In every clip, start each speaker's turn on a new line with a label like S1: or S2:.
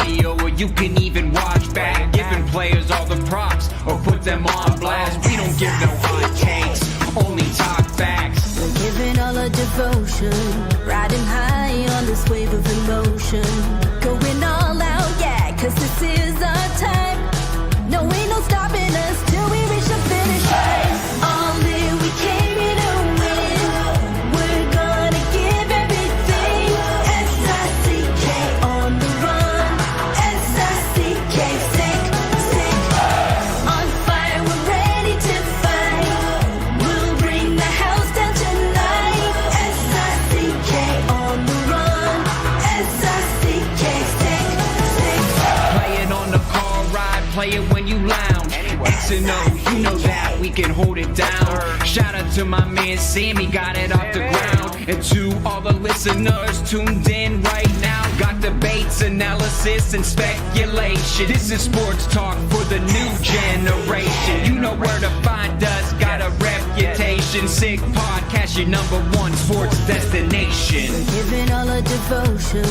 S1: audio, or you can even watch back. Giving players all the props, or put them on blast. We don't give no hot takes, only talk facts.
S2: We're giving all our devotion, riding high on this wave of emotion. Going all out, yeah, cause this is our time. No, ain't no stopping us till we reach the finish line. All in, we came here to win. We're gonna give everything. S-I-C-K on the run. S-I-C-K, sick, sick. On fire, we're ready to fight. We'll bring the house down tonight. S-I-C-K on the run. S-I-C-K, sick, sick.
S1: Play it on the car ride, play it when you lounge. X and O, you know that we can hold it down. Shout out to my man Sammy, got it off the ground. And to all the listeners tuned in right now, got debates, analysis, and speculation. This is sports talk for the new generation. You know where to find us, got a reputation. Sick podcast, your #1 sports destination.
S2: Giving all our devotion,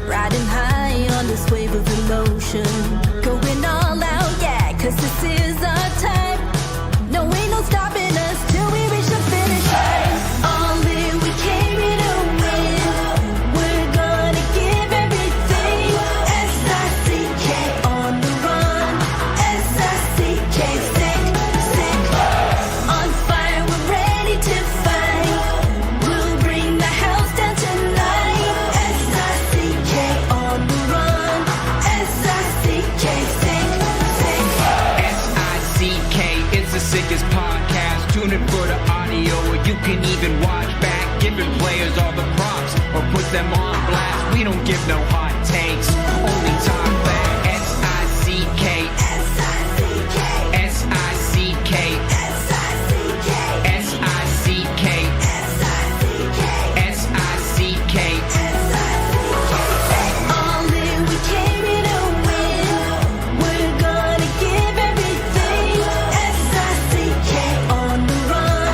S2: riding high on this wave of emotion. Going all out, yeah, cause this is our time. No, ain't no stopping us till we reach the finish line. All in, we came here to win. We're gonna give everything. S-I-C-K on the run. S-I-C-K, sick, sick. On fire, we're ready to fight. We'll bring the house down tonight. S-I-C-K on the run. S-I-C-K, sick, sick.
S1: S-I-C-K, it's the sickest podcast. Tune in for the audio, or you can even watch back. Giving players all the props, or put them on blast. We don't give no hot takes, only talk back. S-I-C-K,
S2: S-I-C-K,
S1: S-I-C-K,
S2: S-I-C-K,
S1: S-I-C-K,
S2: S-I-C-K,
S1: S-I-C-K.
S2: all in, we came here to win. We're gonna give everything. S-I-C-K on the run.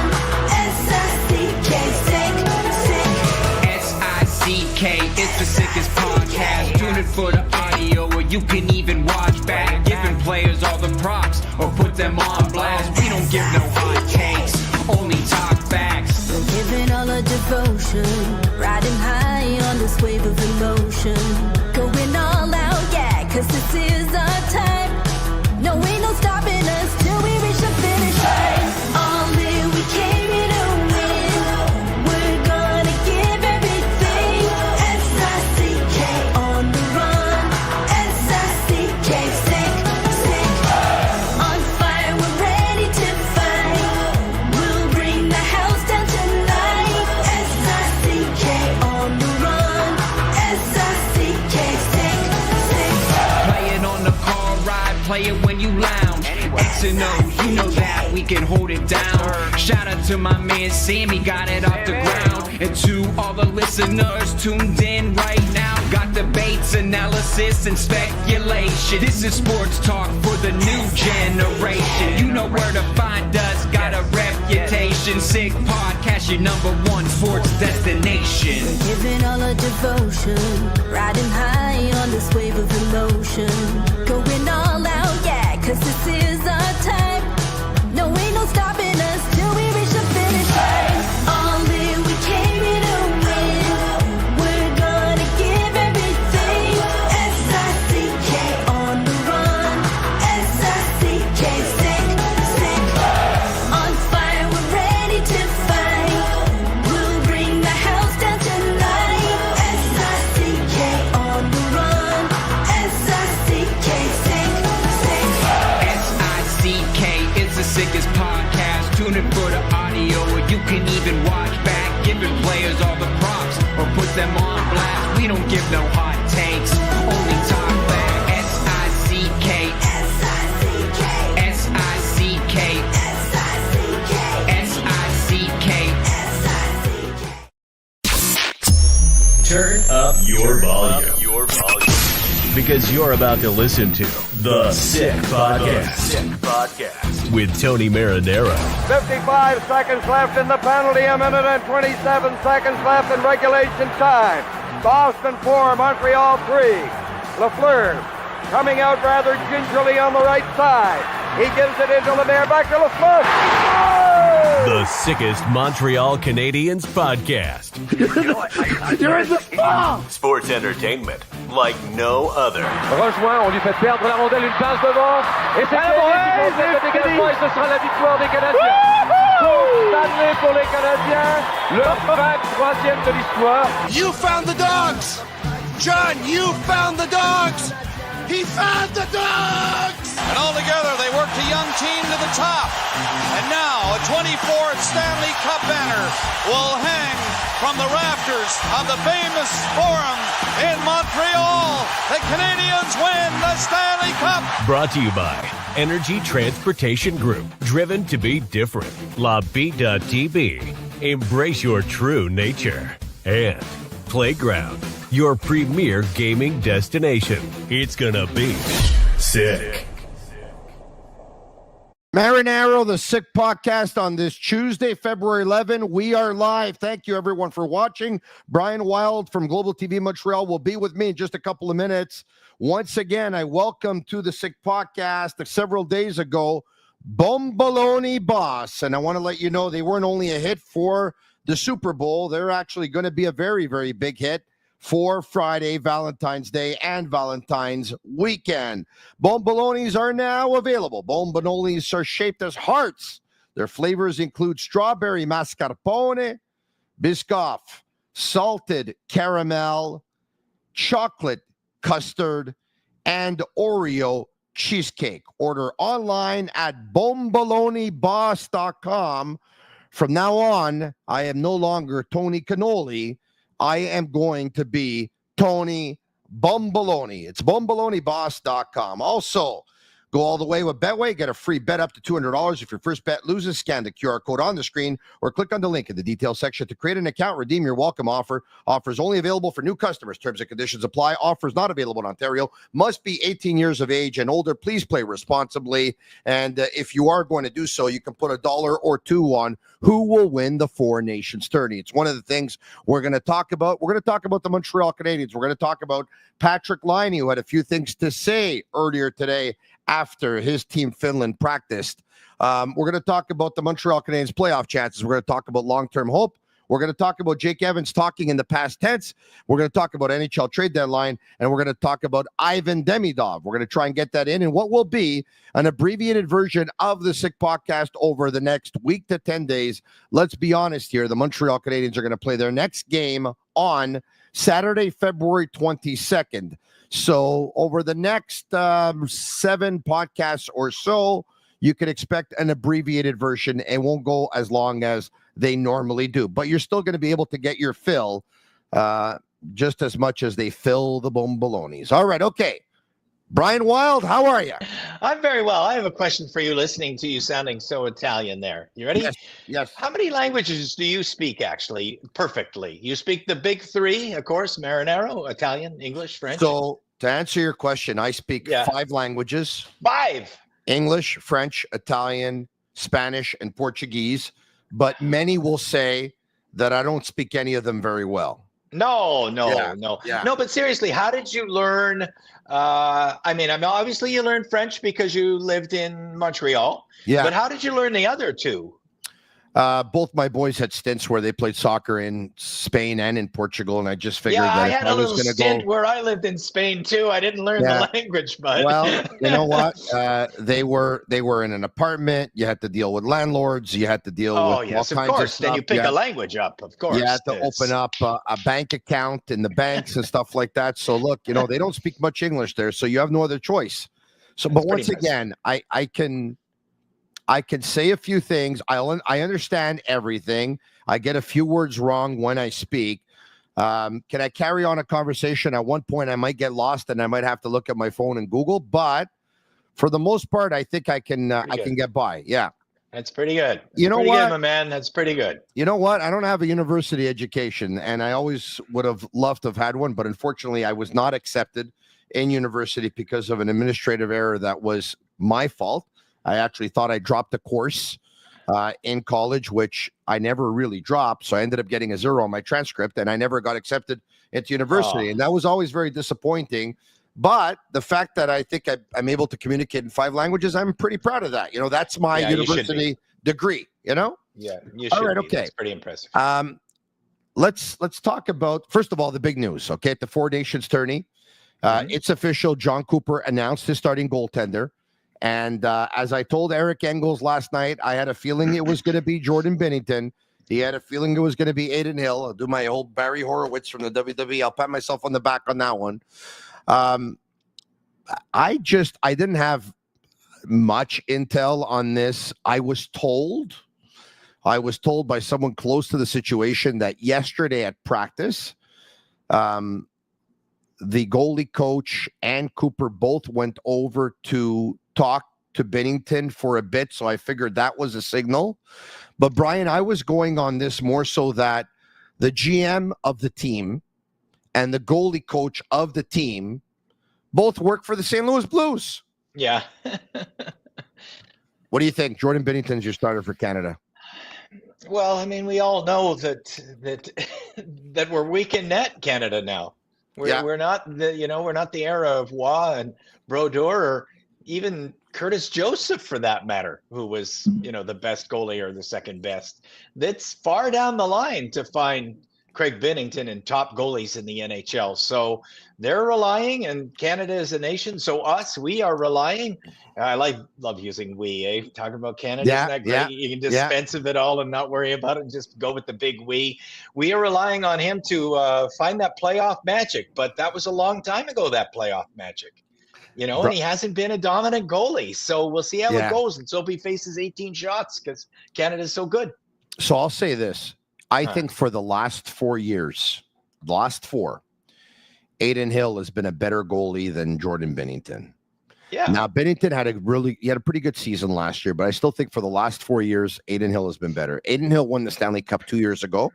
S2: S-I-C-K, sick, sick.
S1: S-I-C-K, it's the sickest podcast. Tune in for the audio, or you can even watch back. Giving players all the props, or put them on blast. We don't give no hot takes, only talk facts.
S2: We're giving all our devotion, riding high on this wave of emotion. Going all out, yeah, cause this is our time. No, ain't no stopping us till we reach the finish line. All in, we came here to win. We're gonna give everything. S-I-C-K on the run. S-I-C-K, sick, sick. On fire, we're ready to fight. We'll bring the house down tonight. S-I-C-K on the run. S-I-C-K, sick, sick.
S1: Play it on the car ride, play it when you lounge. X and O, you know that we can hold it down. Shout out to my man Sammy, got it off the ground. And to all the listeners tuned in right now, got debates, analysis, and speculation. This is sports talk for the new generation. You know where to find us, got a reputation. Sick podcast, your #1 sports destination.
S2: Giving all our devotion, riding high on this wave of emotion. Going all out, yeah, cause this is our time. No, ain't no stopping us till we reach the finish line. All in, we came here to win. We're gonna give everything. S-I-C-K on the run. S-I-C-K, sick, sick. On fire, we're ready to fight. We'll bring the house down tonight. S-I-C-K on the run. S-I-C-K, sick, sick.
S1: S-I-C-K, it's the sickest podcast. Tune in for the audio, or you can even watch back. Giving players all the props, or put them on blast. We don't give no hot takes, only talk back. S-I-C-K,
S2: S-I-C-K,
S1: S-I-C-K,
S2: S-I-C-K,
S1: S-I-C-K.
S2: S-I-C-K.
S3: Turn up your volume. Because you're about to listen to The Sick Podcast. With Tony Marinaro.
S4: 55 seconds left in the penalty, a minute and 27 seconds left in regulation time. Boston 4, Montreal 3. Lafleur coming out rather gingerly on the right side. He gives it into Lemaire, back to Lafleur. Oh!
S3: The sickest Montreal Canadiens podcast.
S5: You're in the fall!
S3: Sports entertainment like no other.
S4: Rejoint, on lui fait perdre la rondelle, une passe devant. Et c'est le dégagement et ce sera la victoire des Canadiens. Coupe Stanley pour les Canadiens. Le 23e de l'histoire.
S5: You found the dogs! John, you found the dogs! He found the dogs!
S6: And all together, they worked a young team to the top. And now, a 24th Stanley Cup banner will hang from the rafters of the famous Forum in Montreal. The Canadiens win the Stanley Cup.
S3: Brought to you by Energy Transportation Group. Driven to be different. La Tibi. Embrace your true nature. And Playground, your premier gaming destination. It's gonna be sick.
S7: Marinaro, the Sick Podcast on this Tuesday, February 11. We are live. Thank you, everyone, for watching. Brian Wilde from Global TV Montreal will be with me in just a couple of minutes. Once again, I welcome to the Sick Podcast several days ago, Bomboloni Boss. And I want to let you know they weren't only a hit for the Super Bowl. They're actually going to be a very, very big hit for Friday, Valentine's Day, and Valentine's weekend. Bombolonis are now available. Bombolonis are shaped as hearts. Their flavors include strawberry mascarpone, Biscoff, salted caramel, chocolate custard, and Oreo cheesecake. Order online at bomboloniboss.com. From now on, I am no longer Tony Cannoli. I am going to be Tony Bomboloni. It's bomboloniboss.com. Also, go all the way with Betway. Get a free bet up to $200 if your first bet loses. Scan the QR code on the screen or click on the link in the details section to create an account. Redeem your welcome offer. Offers only available for new customers. Terms and conditions apply. Offers not available in Ontario. Must be 18 years of age and older. Please play responsibly. And if you are going to do so, you can put $1 or $2 on who will win the Four Nations Tourney. It's one of the things we're going to talk about. We're going to talk about the Montreal Canadiens. We're going to talk about Patrik Laine, who had a few things to say earlier today after his team Finland practiced. We're going to talk about the Montreal Canadiens playoff chances. We're going to talk about long-term hope. We're going to talk about Jake Evans talking in the past tense. We're going to talk about NHL trade deadline, and we're going to talk about Ivan Demidov. We're going to try and get that in what will be an abbreviated version of the Sick Podcast over the next week to 10 days. Let's be honest here. The Montreal Canadiens are going to play their next game on Saturday, February 22nd. So over the next 7 podcasts or so, you can expect an abbreviated version. It won't go as long as they normally do, but you're still going to be able to get your fill just as much as they fill the Bombolonis. All right, okay. Brian Wilde, how are you?
S8: I'm very well. I have a question for you, listening to you sounding so Italian there. You ready?
S7: Yes.
S8: How many languages do you speak, actually, perfectly? You speak the big three, of course, Marinaro, Italian, English, French.
S7: So to answer your question, I speak 5 languages.
S8: 5?
S7: English, French, Italian, Spanish, and Portuguese. But many will say that I don't speak any of them very well.
S8: No.
S7: Yeah.
S8: No, but seriously, how did you learn? I mean, obviously you learned French because you lived in Montreal.
S7: Yeah.
S8: But how did you learn the other two?
S7: Both my boys had stints where they played soccer in Spain and in Portugal, and I just figured that
S8: I
S7: if
S8: had
S7: I
S8: a
S7: was
S8: little
S7: going to
S8: stint
S7: go,
S8: where I lived in Spain too. I didn't learn the language, but
S7: well, you know what? They were in an apartment. You had to deal with landlords. You had to deal with all kinds of stuff.
S8: Then you pick a language up, of course.
S7: You had to open up a bank account in the banks and stuff like that. So look, they don't speak much English there, so you have no other choice. So, but once again, I can say a few things. I understand everything. I get a few words wrong when I speak. Can I carry on a conversation? At one point, I might get lost and I might have to look at my phone and Google. But for the most part, I think I can get by. Yeah,
S8: that's pretty good.
S7: You know what,
S8: good, my man? That's pretty good.
S7: You know what? I don't have a university education, and I always would have loved to have had one, but unfortunately, I was not accepted in university because of an administrative error that was my fault. I actually thought I dropped a course in college, which I never really dropped. So I ended up getting a 0 on my transcript, and I never got accepted into university. And that was always very disappointing But the fact that I think I'm able to communicate in 5 languages, I'm pretty proud of that. That's my university degree,
S8: Yeah, you should.
S7: All right,
S8: be.
S7: okay.
S8: That's pretty impressive.
S7: Let's talk about, first of all, the big news, okay? At the Four Nations tourney, it's official. John Cooper announced his starting goaltender. And as I told Eric Engels last night, I had a feeling it was going to be Jordan Binnington. He had a feeling it was going to be Adin Hill. I'll do my old Barry Horowitz from the WWE. I'll pat myself on the back on that one. I didn't have much intel on this. I was told by someone close to the situation that yesterday at practice, the goalie coach and Cooper both went over to talk to Binnington for a bit. So I figured that was a signal. But Brian, I was going on this more so that the GM of the team and the goalie coach of the team both work for the St. Louis Blues.
S8: Yeah.
S7: What do you think? Jordan Binnington's your starter for Canada.
S8: Well, I mean, we all know that we're weak in net, Canada now. We're not the era of Waugh and Brodeur, or even Curtis Joseph for that matter, who was the best goalie or the second best. That's far down the line to find Craig Binnington and top goalies in the NHL. So they're relying, and Canada is a nation. So we are relying. I love using we, talking about Canada. Isn't that great? You can dispense of it all and not worry about it and just go with the big we. We are relying on him to find that playoff magic, but that was a long time ago, that playoff magic. And he hasn't been a dominant goalie. So we'll see how it goes until he faces 18 shots because Canada's so good.
S7: So I'll say this. I think for the last 4 years, Adin Hill has been a better goalie than Jordan Binnington.
S8: Yeah.
S7: Now, Binnington had a pretty good season last year, but I still think for the last 4 years, Adin Hill has been better. Adin Hill won the Stanley Cup 2 years ago.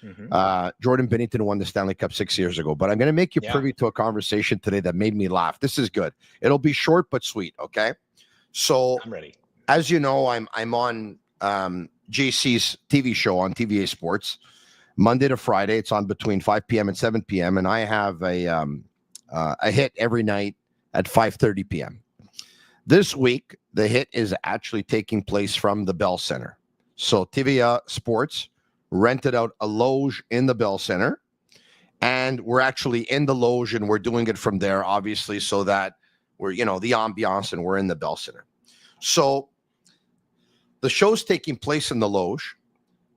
S7: Jordan Binnington won the Stanley Cup 6 years ago. But I'm going to make you privy to a conversation today that made me laugh. This is good. It'll be short but sweet, okay? So,
S8: I'm ready.
S7: As you know, I'm on JC's TV show on TVA Sports, Monday to Friday. It's on between 5 p.m. and 7 p.m. And I have a hit every night at 5:30 p.m. This week, the hit is actually taking place from the Bell Center. So TVA Sports rented out a loge in the Bell Center, and we're actually in the loge, and we're doing it from there, obviously, so that we're, the ambiance, and we're in the Bell Center. So the show's taking place in the loge,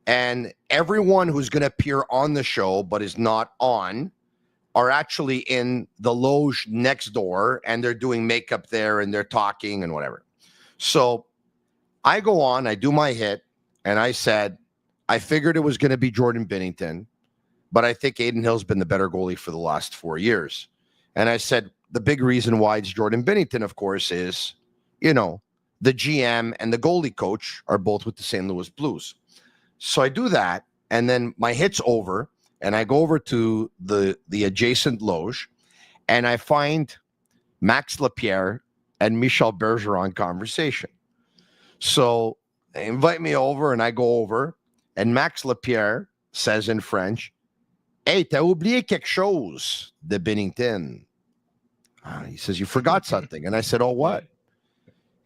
S7: and everyone who's going to appear on the show but is not on are actually in the loge next door, and they're doing makeup there, and they're talking and whatever. So I go on, I do my hit, and I said, I figured it was going to be Jordan Binnington, but I think Adin Hill's been the better goalie for the last 4 years. And I said, the big reason why it's Jordan Binnington, of course, is, the GM and the goalie coach are both with the St. Louis Blues. So I do that, and then my hit's over, and I go over to the adjacent loge, and I find Max Lapierre and Michel Bergeron conversation. So they invite me over, and I go over, and Max Lapierre says in French, "Hey, t'as oublié quelque chose de Binnington." He says, "You forgot something." And I said, "Oh, what?"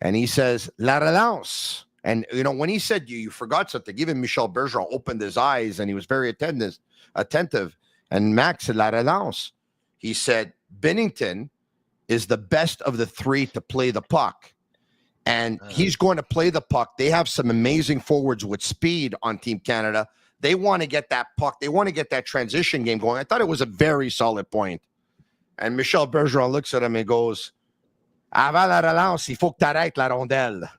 S7: And he says, "La relance." And, when he said you forgot something, even Michel Bergeron opened his eyes, and he was very attentive. And Max said, "La relance." He said, Binnington is the best of the three to play the puck. And he's going to play the puck. They have some amazing forwards with speed on Team Canada. They want to get that puck. They want to get that transition game going. I thought it was a very solid point. And Michel Bergeron looks at him and goes, "Avant la relance, il faut que t'arrêtes la rondelle."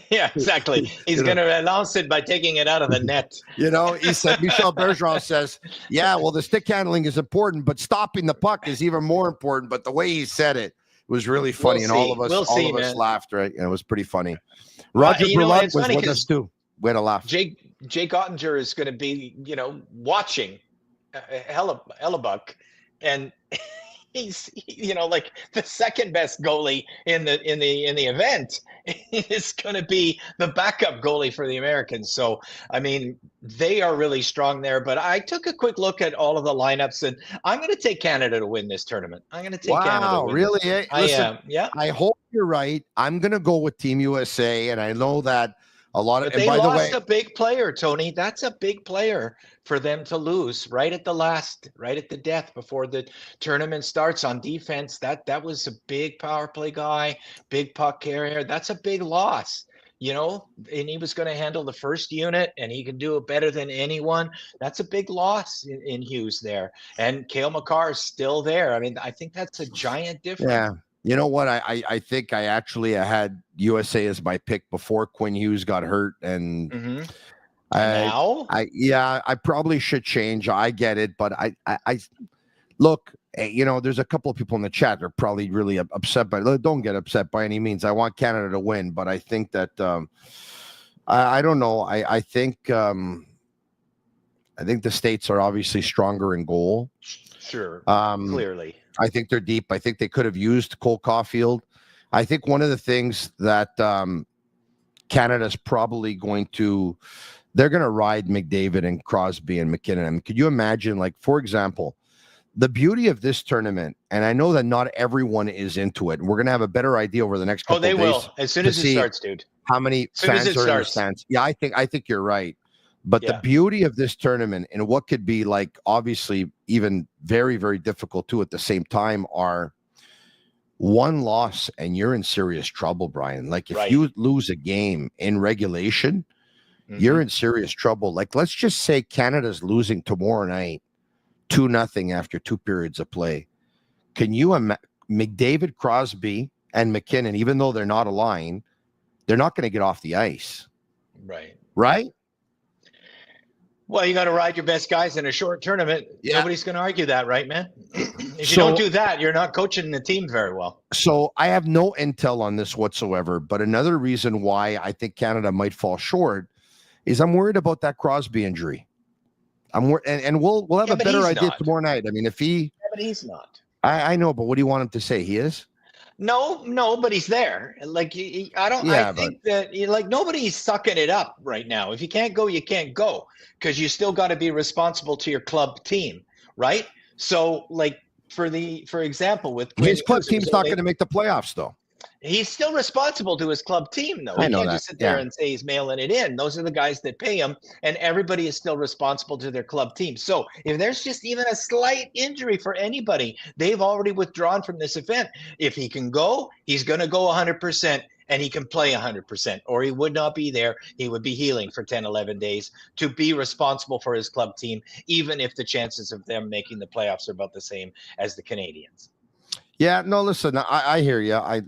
S8: Yeah, exactly. He's going to relance it by taking it out of the net.
S7: He said, Michel Bergeron says, "Yeah, well, the stick handling is important, but stopping the puck is even more important." But the way he said it was really funny, and all of us laughed, right? And it was pretty funny. Roger Brulotte was with us too. We had a laugh.
S8: Jake Ottinger is going to be, watching Hellebuck, and he's like the second best goalie in the event is going to be the backup goalie for the Americans. So I mean, they are really strong there. But I took a quick look at all of the lineups, and I'm going to take Canada to win this tournament. I'm going to take Canada to win.
S7: Really?
S8: This. I
S7: Listen,
S8: am. Yeah.
S7: I hope you're right. I'm going to go with Team USA, and I know that a lot of.
S8: But they
S7: and by
S8: lost
S7: the way,
S8: a big player, Tony. That's a big player for them to lose right at the death before the tournament starts on defense. That was a big power play guy, big puck carrier. That's a big loss, and he was going to handle the first unit, and he can do it better than anyone. That's a big loss in Hughes there. And Cale Makar is still there. I mean, I think that's a giant difference.
S7: yeah. You know what? I think I had USA as my pick before Quinn Hughes got hurt, and I probably should change. I get it, but I look. There's a couple of people in the chat that are probably really upset, but don't get upset by any means. I want Canada to win, but I think that I don't know. I think the States are obviously stronger in goal.
S8: Sure, clearly.
S7: I think they're deep. I think they could have used Cole Caulfield. I think one of the things that Canada's probably they're going to ride McDavid and Crosby and McKinnon. I mean, could you imagine, like, for example, the beauty of this tournament, and I know that not everyone is into it, and we're going to have a better idea over the next couple of days.
S8: Oh, they will. As soon as it starts, dude.
S7: How many fans are in the stands? Yeah, I think you're right. But the beauty of this tournament and what could be, like, obviously even very, very difficult too at the same time, are one loss and you're in serious trouble, Brian. Like, if you lose a game in regulation, you're in serious trouble. Like, let's just say Canada's losing tomorrow night 2-0 after 2 periods of play. Can you McDavid, Crosby, and McKinnon, even though they're not aligned, they're not going to get off the ice. Right?
S8: Well, you got to ride your best guys in a short tournament. Yeah. Nobody's going to argue that, right, man? If you don't do that, you're not coaching the team very well. So
S7: I have no intel on this whatsoever, but another reason why I think Canada might fall short is I'm worried about that Crosby injury. And we'll have a better idea tomorrow night. I mean, if he...
S8: Yeah, but he's not.
S7: I know, but what do you want him to say? He is?
S8: No, but he's there. Like, I think that, like, nobody's sucking it up right now. If you can't go, you can't go, because you still got to be responsible to your club team, right? So, like, for example, with
S7: his club team's not going to make the playoffs, though.
S8: He's still responsible to his club team, though. He can't just sit there and say he's mailing it in. Those are the guys that pay him, and everybody is still responsible to their club team. So if there's just even a slight injury for anybody, they've already withdrawn from this event. If he can go, he's going to go 100%, and he can play 100%, or he would not be there. He would be healing for 10, 11 days to be responsible for his club team, even if the chances of them making the playoffs are about the same as the Canadiens.
S7: Yeah, no, listen, I hear you. I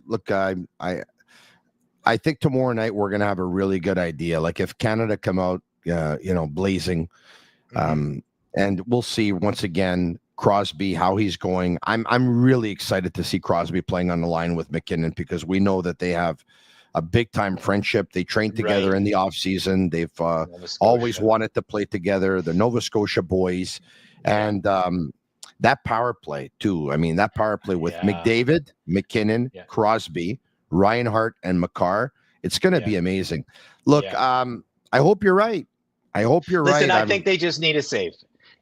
S7: think tomorrow night we're going to have a really good idea. Like, if Canada come out, blazing, and we'll see once again Crosby, how he's going. I'm really excited to see Crosby playing on the line with McKinnon, because we know that they have a big time friendship. They train together in the off season. They've always wanted to play together. The Nova Scotia boys, and that power play too. I mean, that power play with McDavid, McKinnon, Crosby, Reinhart, and Makar. It's going to be amazing. Look, I hope you're right. Listen, I think they just need a save.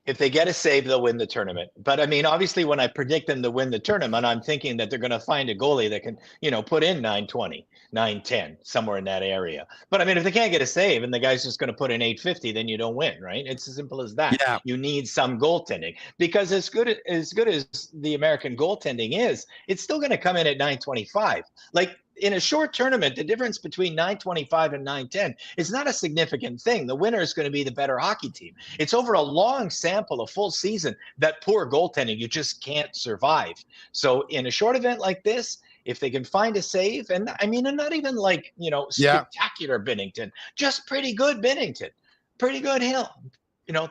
S7: If they get a save, they'll win the tournament. But I mean, obviously, when I predict them to win the tournament, I'm thinking that they're going to find a goalie that can, put in 920, 910, somewhere in that area. But I mean, if they can't get a save and the guy's just going to put in 850, then you don't win, right? It's as simple as that. Yeah. You need some goaltending, because as good as the American goaltending is, it's still going to come in at 925. Like, in a short tournament, the difference between 925 and 910 is not a significant thing. The winner is going to be the better hockey team. It's over a long sample, a full season, that poor goaltending, you just can't survive. So in a short event like this, if they can find a save, and I mean, and not even like, spectacular Binnington, just pretty good Binnington, pretty good Hill,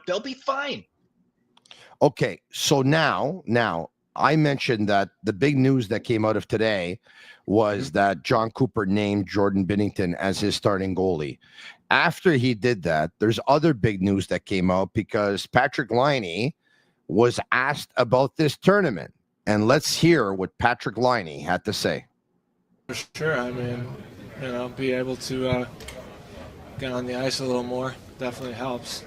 S7: they'll be fine. Okay. So now I mentioned that the big news that came out of today was that John Cooper named Jordan Binnington as his starting goalie. After he did that, there's other big news that came out, because Patrik Laine was asked about this tournament. and let's hear what Patrik Laine had to say.
S9: For sure. I mean, be able to get on the ice a little more definitely helps.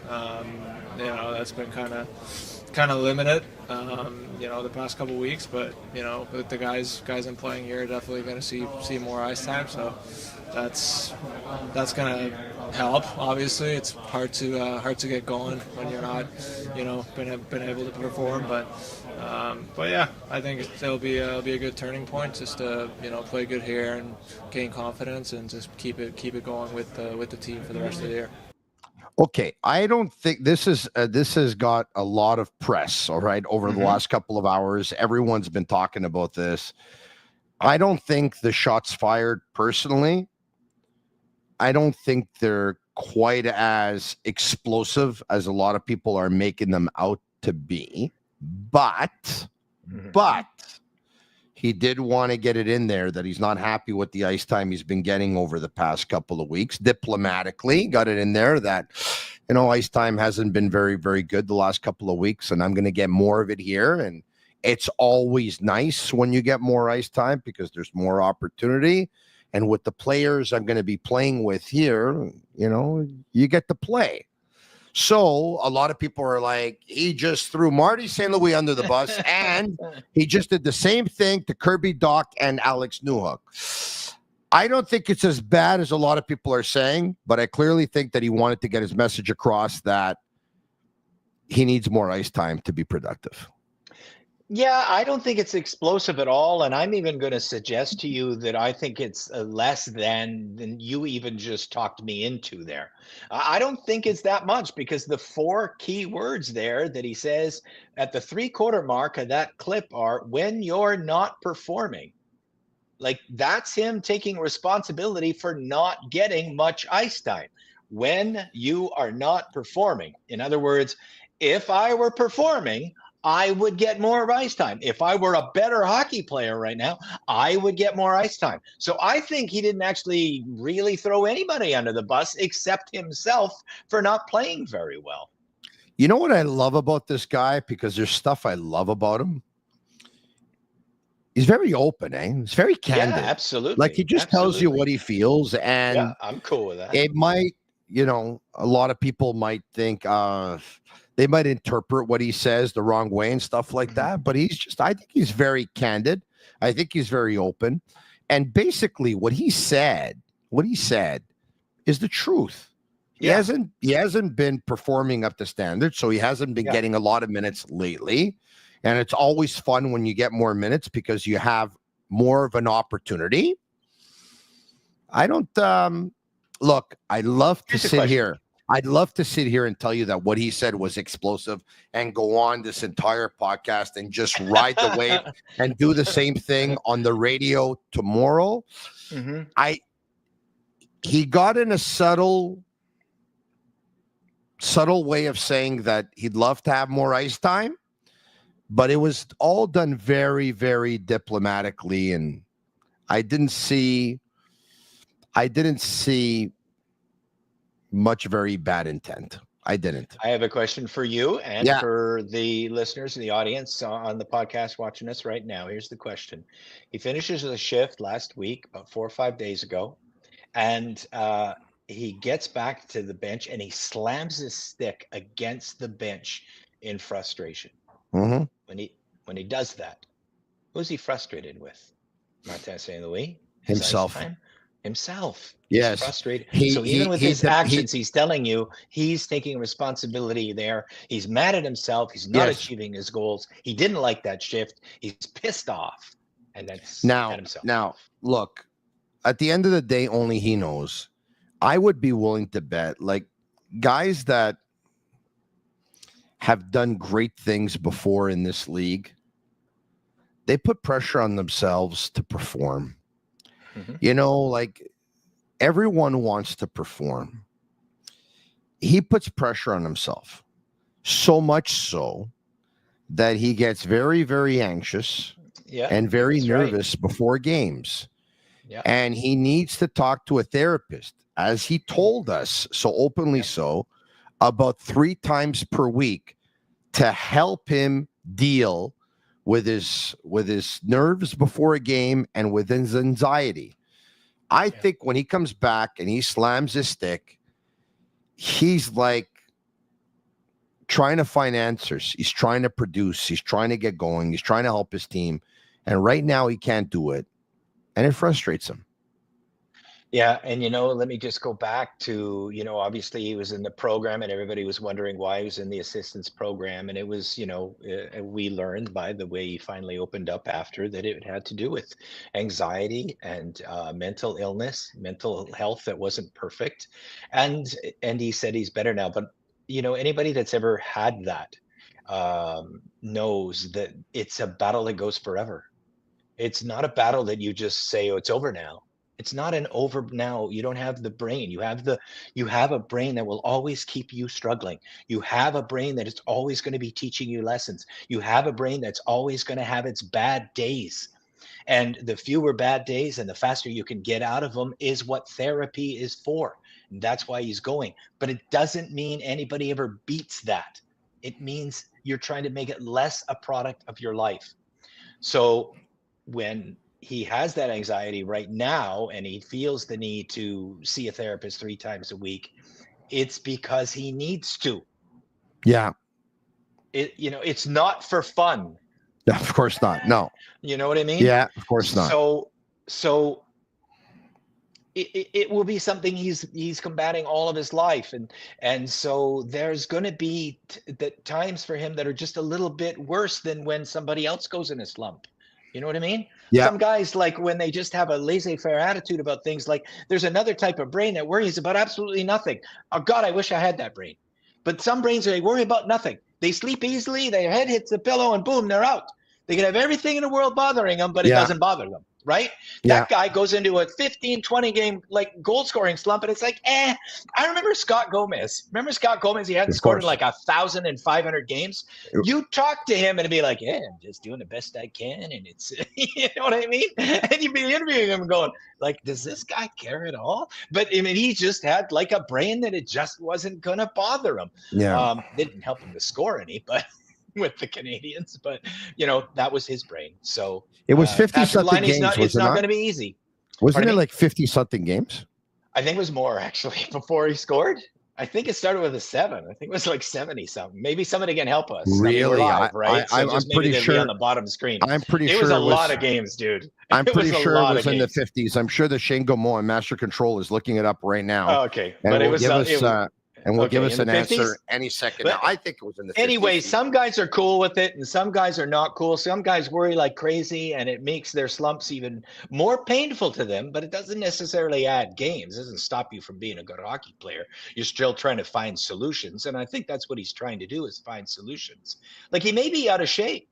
S9: That's been kind of limited, the past couple weeks. But with the guys I'm playing here, definitely going to see more ice time. So that's going to help. Obviously, it's hard to get going when you're not, been able to perform. But yeah, I think it'll be a good turning point just to play good here and gain confidence and just keep it going with the team for the rest of the year.
S7: Okay, I don't think this has got a lot of press. All right, over the last couple of hours, everyone's been talking about this. I don't think the shots fired personally. I don't think they're quite as explosive as a lot of people are making them out to be. But he did want to get it in there that he's not happy with the ice time he's been getting over the past couple of weeks. Diplomatically, got it in there that, ice time hasn't been very, very good the last couple of weeks, and I'm going to get more of it here. And it's always nice when you get more ice time because there's more opportunity. And with the players I'm going to be playing with here, you get to play. So a lot of people are like, he just threw Marty St. Louis under the bus, and he just did the same thing to Kirby Dach and Alex Newhook. I don't think it's as bad as a lot of people are saying, but I clearly think that he wanted to get his message across that he needs more ice time to be productive.
S8: Yeah, I don't think it's explosive at all. And I'm even going to suggest to you that I think it's less than you even just talked me into there. I don't think it's that much because the 4 key words there that he says at the 3/4 mark of that clip are when you're not performing. Like that's him taking responsibility for not getting much ice time. When you are not performing. In other words, if I were performing, I would get more ice time. If I were a better hockey player right now, I would get more ice time. So I think he didn't actually really throw anybody under the bus except himself for not playing very well.
S7: You know what I love about this guy? Because there's stuff I love about him. He's very open, eh? He's very candid.
S8: Yeah, absolutely.
S7: Like he just tells you what he feels. And
S8: yeah, I'm cool with that.
S7: It might, a lot of people might think, they might interpret what he says the wrong way and stuff like that. But I think he's very candid. I think he's very open. And basically what he said is the truth. He hasn't been performing up to standard. So he hasn't been getting a lot of minutes lately. And it's always fun when you get more minutes because you have more of an opportunity. I don't, look, I love to sit here. I'd love to sit here and tell you that what he said was explosive and go on this entire podcast and just ride the wave and do the same thing on the radio tomorrow. He got in a subtle way of saying that he'd love to have more ice time, but it was all done very, very diplomatically. And I didn't see much very bad intent. I didn't.
S8: I have a question for you and for the listeners and the audience on the podcast watching us right now. Here's the question. He finishes a shift last week, about 4 or 5 days ago, and he gets back to the bench and he slams his stick against the bench in frustration. When he does that, who's he frustrated with? Martin St. Louis?
S7: Himself.
S8: Himself.
S7: Yes.
S8: He's frustrated. So even with his actions, he's telling you he's taking responsibility there. He's mad at himself. He's not achieving his goals. He didn't like that shift. He's pissed off. And that's at himself. Now,
S7: look, at the end of the day, only he knows. I would be willing to bet, like, guys that have done great things before in this league, they put pressure on themselves to perform. Like everyone wants to perform. He puts pressure on himself, so much so that he gets very, very anxious and very nervous before games. And he needs to talk to a therapist, as he told us so openly so, about 3 times per week to help him deal with his nerves before a game and with his anxiety. I think when he comes back and he slams his stick, he's like trying to find answers. He's trying to produce. He's trying to get going. He's trying to help his team. And right now he can't do it. And it frustrates him.
S8: Yeah, and let me just go back to, obviously he was in the program and everybody was wondering why he was in the assistance program. And it was, we learned by the way he finally opened up after that it had to do with anxiety and mental illness, mental health that wasn't perfect. And he said he's better now. But, anybody that's ever had that knows that it's a battle that goes forever. It's not a battle that you just say, oh, it's over now. It's not an over now. You don't have the brain. You have a brain that will always keep you struggling. You have a brain that is always going to be teaching you lessons. You have a brain that's always going to have its bad days. And the fewer bad days and the faster you can get out of them is what therapy is for. And that's why he's going. But it doesn't mean anybody ever beats that. It means you're trying to make it less a product of your life. So when he has that anxiety right now and he feels the need to see a therapist 3 times a week, it's because he needs to.
S7: Yeah.
S8: It's not for fun.
S7: Of course not. No.
S8: You know what I mean?
S7: Yeah, of course not.
S8: So it will be something he's combating all of his life. And so there's going to be times for him that are just a little bit worse than when somebody else goes in a slump. You know what I mean? Yeah. Some guys, like when they just have a laissez-faire attitude about things, like there's another type of brain that worries about absolutely nothing. Oh God, I wish I had that brain. But some brains, they worry about nothing. They sleep easily, their head hits the pillow and boom, they're out. They can have everything in the world bothering them, but it doesn't bother them. Right? That guy goes into a 15, 20 game like goal scoring slump, and it's like, I remember Scott Gomez. Remember Scott Gomez? He hadn't scored in like 1,500 games. You talk to him and be like, I'm just doing the best I can, and it's you know what I mean? And you'd be interviewing him going, like, does this guy care at all? But I mean, he just had like a brain that it just wasn't gonna bother him. Yeah. Didn't help him to score any, but with the Canadiens, but that was his brain. So
S7: it was 50-something games.
S8: It's not going to be easy.
S7: Wasn't it like 50-something games?
S8: I think it was more actually before he scored. I think it started with a 7. I think it was like 70-something. Maybe somebody can help us.
S7: Really?
S8: I mean, we're live, right?
S7: I'm pretty sure
S8: on the bottom screen.
S7: I'm pretty sure
S8: it was a lot of games, dude.
S7: I'm pretty sure it was in the 50s. I'm sure the Shane Gaumont and Master Control is looking it up right now.
S8: Oh, okay,
S7: and
S8: but it was.
S7: And we'll give us an answer any second. Now, I think it was in the 50s.
S8: Anyway, some guys are cool with it and some guys are not cool. Some guys worry like crazy and it makes their slumps even more painful to them, but it doesn't necessarily add games. It doesn't stop you from being a good hockey player. You're still trying to find solutions. And I think that's what he's trying to do is find solutions. Like he may be out of shape,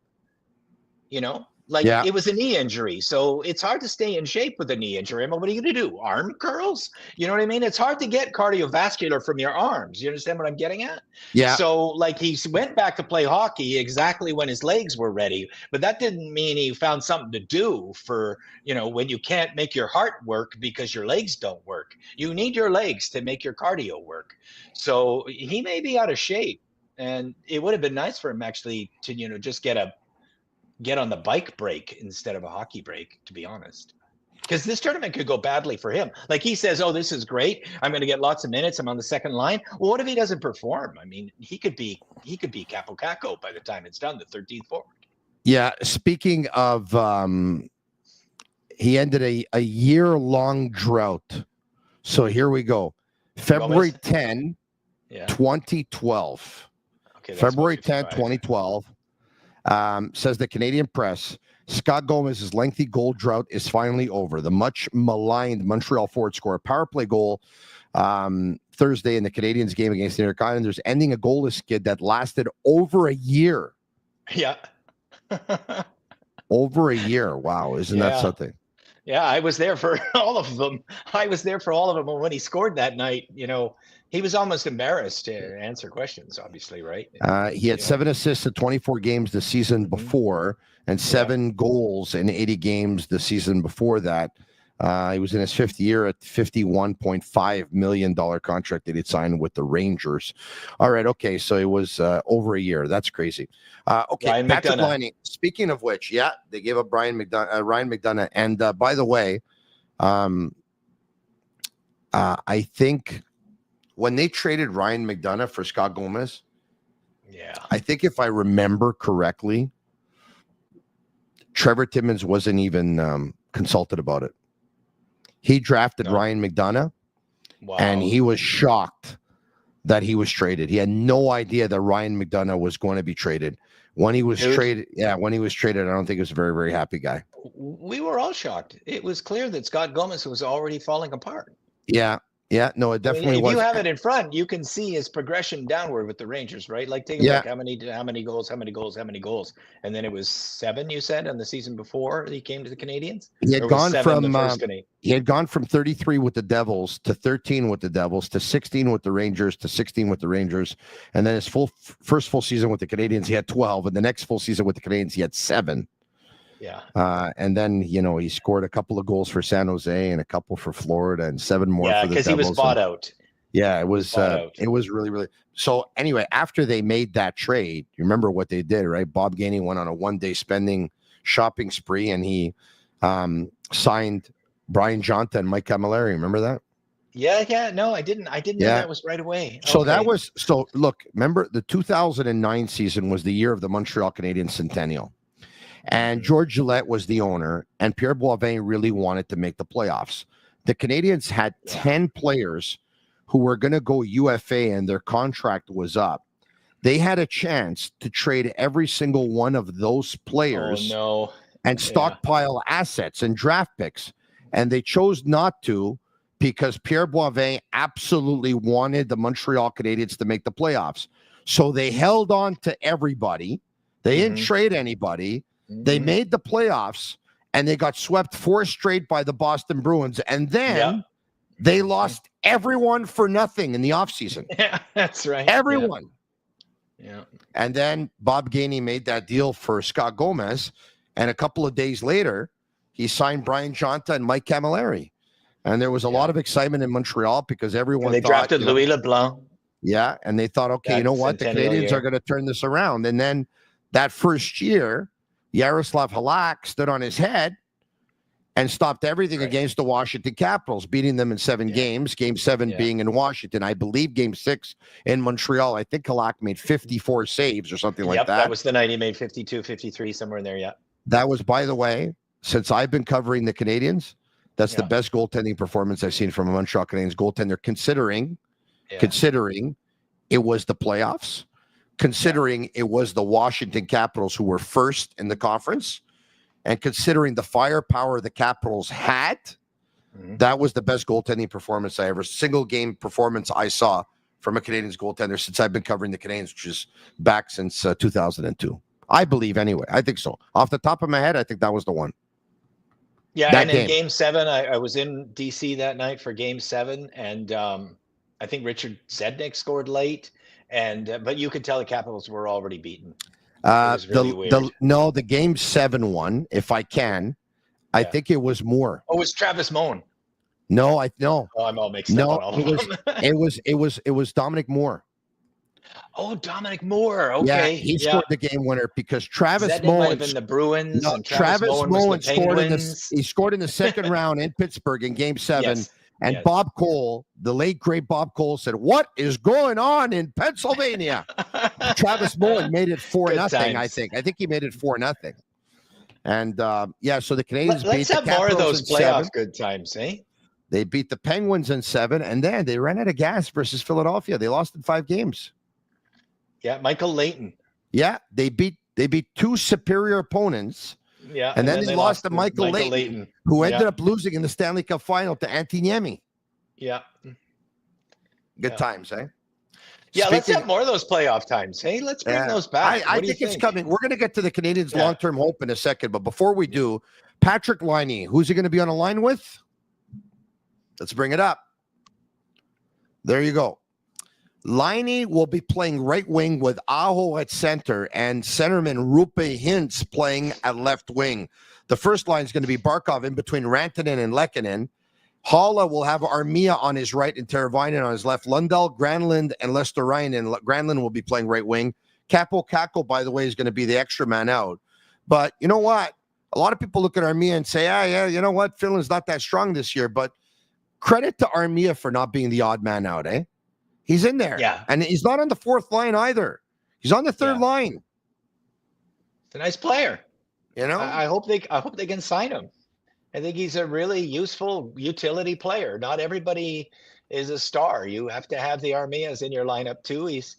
S8: It was a knee injury. So it's hard to stay in shape with a knee injury. I mean, what are you going to do? Arm curls? You know what I mean? It's hard to get cardiovascular from your arms. You understand what I'm getting at? Yeah. So like he went back to play hockey exactly when his legs were ready, but that didn't mean he found something to do for, when you can't make your heart work because your legs don't work. You need your legs to make your cardio work. So he may be out of shape, and it would have been nice for him actually to, just get on the bike break instead of a hockey break, to be honest, because this tournament could go badly for him. Like he says, oh, this is great. I'm going to get lots of minutes. I'm on the second line. Well, what if he doesn't perform? I mean, he could be Capo Caco by the time it's done, the 13th forward. Yeah.
S7: Speaking of, he ended a year-long drought. So here we go. February 10, 2012. Okay, February 10, 2012. Says the Canadian Press, Scott Gomez's lengthy goal drought is finally over. The much maligned Montreal forward scored a power play goal Thursday in the Canadiens game against the New York Islanders, ending a goalless skid that lasted over a year.
S8: Yeah.
S7: Over a year. Wow. Isn't that something?
S8: Yeah, I was there for all of them. And when he scored that night, he was almost embarrassed to answer questions, obviously, right?
S7: He had 7 assists in 24 games the season before and 7 goals in 80 games the season before that. He was in his fifth year at $51.5 million contract that he'd signed with the Rangers. All right, okay, so it was over a year. That's crazy. Okay,
S8: Ryan
S7: Patrik
S8: McDonagh.
S7: Laine. Speaking of which, yeah, they gave up Ryan McDonagh. And by the way, I think when they traded Ryan McDonagh for Scott Gomez, I think if I remember correctly, Trevor Timmins wasn't even consulted about it. He drafted Ryan McDonagh, and he was shocked that he was traded. He had no idea that Ryan McDonagh was going to be traded. When he was traded, I don't think he was a very, very happy guy.
S8: We were all shocked. It was clear that Scott Gomez was already falling apart.
S7: Yeah, no, it definitely was.
S8: If you have it in front, you can see his progression downward with the Rangers, right? Like take a look, how many goals, and then it was 7. You said on the season before he came to the Canadiens.
S7: He had gone from 33 with the Devils to 13 with the Devils to 16 with the Rangers to 16 with the Rangers, and then his first full season with the Canadiens he had 12, and the next full season with the Canadiens he had 7.
S8: Yeah.
S7: And then, he scored a couple of goals for San Jose and a couple for Florida and 7 more for the Devils.
S8: Because he was bought out.
S7: Yeah, it was really, really. So anyway, after they made that trade, you remember what they did, right? Bob Gainey went on a one-day shopping spree, and he signed Brian Jonta and Mike Camilleri. Remember that?
S8: Yeah. No, I didn't. I didn't know that was right away.
S7: So look, remember the 2009 season was the year of the Montreal Canadiens centennial. And George Gillette was the owner, and Pierre Boivin really wanted to make the playoffs. The Canadiens had 10 players who were going to go UFA, and their contract was up. They had a chance to trade every single one of those players and stockpile assets and draft picks, and they chose not to because Pierre Boivin absolutely wanted the Montreal Canadiens to make the playoffs. So they held on to everybody. They didn't trade anybody. They made the playoffs, and they got swept 4 straight by the Boston Bruins. And then they lost everyone for nothing in the offseason.
S8: Yeah, that's right.
S7: Everyone.
S8: Yeah.
S7: And then Bob Gainey made that deal for Scott Gomez. And a couple of days later, he signed Brian Jonta and Mike Camilleri. And there was a lot of excitement in Montreal because everyone
S8: they drafted Louis LeBlanc.
S7: Yeah, and they thought, okay, you know what? The Canadiens are going to turn this around. And then that first year, Yaroslav Halak stood on his head and stopped everything against the Washington Capitals, beating them in 7 games, game 7 being in Washington. I believe game 6 in Montreal. I think Halak made 54 saves or something like that.
S8: That was the night he made 52, 53, somewhere in there,
S7: That was, by the way, since I've been covering the Canadiens, that's the best goaltending performance I've seen from a Montreal Canadiens goaltender, considering it was the playoffs, considering it was the Washington Capitals who were first in the conference, and considering the firepower the Capitals had, that was the best goaltending performance single game performance I saw from a Canadiens goaltender since I've been covering the Canadiens, which is back since 2002. I believe anyway. I think so. Off the top of my head, I think that was the one.
S8: Yeah, and in game 7, I was in DC that night for game 7, and I think Richard Zednik scored late. But you could tell the Capitals were already beaten.
S7: The game 7 one, if I can, I think it was Moore.
S8: Oh, it was Travis Moen.
S7: No.
S8: Oh, I'm all mixed up. On all of them.
S7: it was Dominic Moore.
S8: Oh, Dominic Moore. Okay,
S7: yeah, he scored the game winner because Travis
S8: Moen might have been the Bruins.
S7: No,
S8: and
S7: Travis Moen scored in the second round in Pittsburgh in game 7.
S8: Yes.
S7: And Bob Cole, the late great Bob Cole, said, "What is going on in Pennsylvania?" Travis Moen made it 4-0. I think he made it 4-0. And so the Canadiens beat the Capitals. Let's have more of those playoff
S8: good times, eh?
S7: They beat the Penguins in 7, and then they ran out of gas versus Philadelphia. They lost in 5 games.
S8: Yeah, Michael Leighton.
S7: Yeah, they beat 2 superior opponents.
S8: Yeah,
S7: and then they lost to Michael Leighton, who ended up losing in the Stanley Cup final to Antiniemi.
S8: Yeah.
S7: Good times, eh?
S8: Yeah, let's have more of those playoff times. Hey, let's bring those back.
S7: I think it's coming. We're going to get to the Canadiens' long-term hope in a second, but before we do, Patrik Laine, who's he going to be on a line with? Let's bring it up. There you go. Laine will be playing right wing with Aho at center and centerman Rupe Hintz playing at left wing. The first line is going to be Barkov in between Rantanen and Lehkonen. Haula will have Armia on his right and Teravainen on his left. Lundell, Granlund, and Lester Ryan. And Granlund will be playing right wing. Capo Caco, by the way, is going to be the extra man out. But you know what? A lot of people look at Armia and say, yeah, you know what? Finland's not that strong this year. But credit to Armia for not being the odd man out, eh? He's in there.
S8: Yeah.
S7: And he's not on the fourth line either. He's on the third line.
S8: It's a nice player.
S7: You know?
S8: I hope they can sign him. I think he's a really useful utility player. Not everybody is a star. You have to have the Armias in your lineup too. He's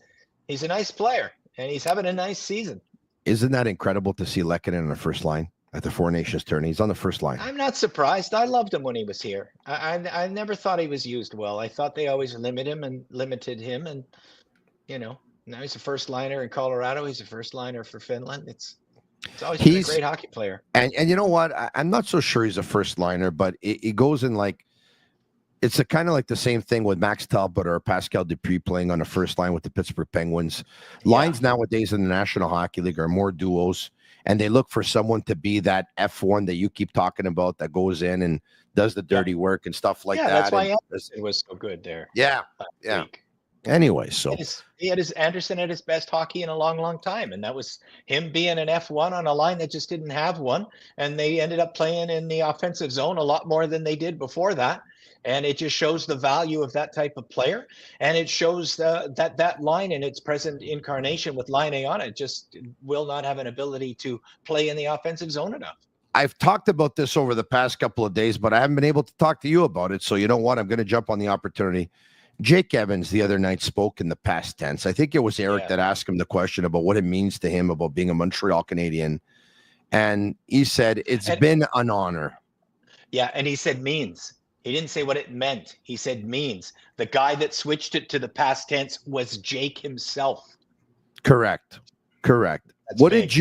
S8: a nice player, and he's having a nice season.
S7: Isn't that incredible to see Lehkonen in the first line at the Four Nations tourney? He's on the first line.
S8: I'm not surprised. I loved him when he was here. I never thought he was used well. I thought they always limited him, and now he's a first liner in Colorado. He's a first liner for Finland. It's always been a great hockey player.
S7: And you know what? I'm not so sure he's a first liner, but it goes in like, it's a kind of like the same thing with Max Talbot or Pascal Dupuis playing on the first line with the Pittsburgh Penguins. Lines nowadays in the National Hockey League are more duos, and they look for someone to be that F1 that you keep talking about that goes in and does the dirty work and stuff like that.
S8: Yeah, that's why it was so good there.
S7: Yeah. Anyway, so
S8: he had his Anderson at his best hockey in a long, long time, and that was him being an F1 on a line that just didn't have one, and they ended up playing in the offensive zone a lot more than they did before that, and it just shows the value of that type of player, and it shows that line in its present incarnation with Laine on it just will not have an ability to play in the offensive zone enough.
S7: I've talked about this over the past couple of days, but I haven't been able to talk to you about it, so you know what? I'm going to jump on the opportunity. Jake Evans the other night spoke in the past tense. I think it was Eric that asked him the question about what it means to him about being a Montreal Canadian. And he said, it's been an honor.
S8: Yeah, and he said means. He didn't say what it meant. He said means. The guy that switched it to the past tense was Jake himself.
S7: Correct. What did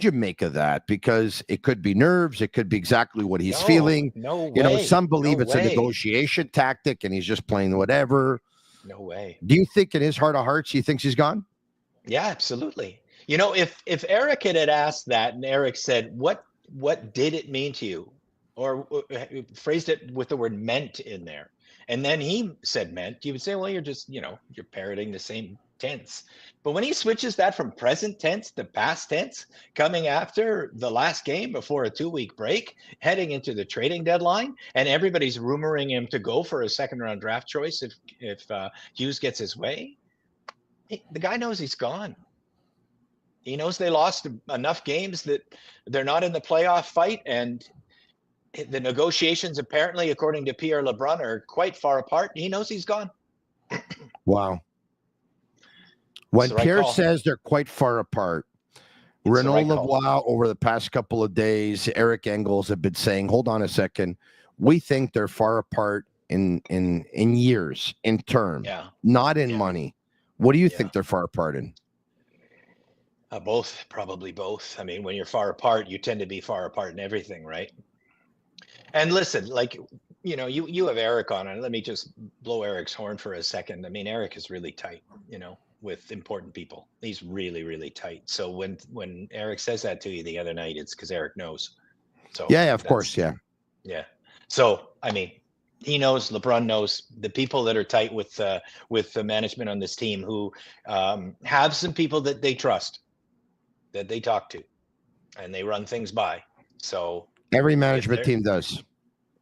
S7: you make of that? Because it could be nerves. It could be exactly what he's feeling.
S8: No way.
S7: Some believe it's a negotiation tactic and he's just playing whatever.
S8: No way.
S7: Do you think in his heart of hearts, he thinks he's gone?
S8: Yeah, absolutely. If Eric had asked that and Eric said, what did it mean to you? Or phrased it with the word meant in there. And then he said meant, you would say, well, you're just, you're parroting the same tense. But when he switches that from present tense to past tense, coming after the last game before a 2-week break, heading into the trading deadline, and everybody's rumoring him to go for a second-round draft choice if Hughes gets his way, the guy knows he's gone. He knows they lost enough games that they're not in the playoff fight, and the negotiations, apparently, according to Pierre LeBrun, are quite far apart. He knows he's gone.
S7: Wow. When Pierre says they're quite far apart, Renaud Lavoie over the past couple of days, Eric Engels have been saying, hold on a second, we think they're far apart in years, in term, not in money. What do you think they're far apart in?
S8: Both, probably both. I mean, when you're far apart, you tend to be far apart in everything, right? And listen, you have Eric on, and let me just blow Eric's horn for a second. I mean, Eric is really tight, with important people. He's really, really tight. So when Eric says that to you the other night, it's because Eric knows. So
S7: of course. Yeah.
S8: So, I mean, he knows, LeBron knows, the people that are tight with the management on this team who have some people that they trust, that they talk to, and they run things by. So
S7: every management team does.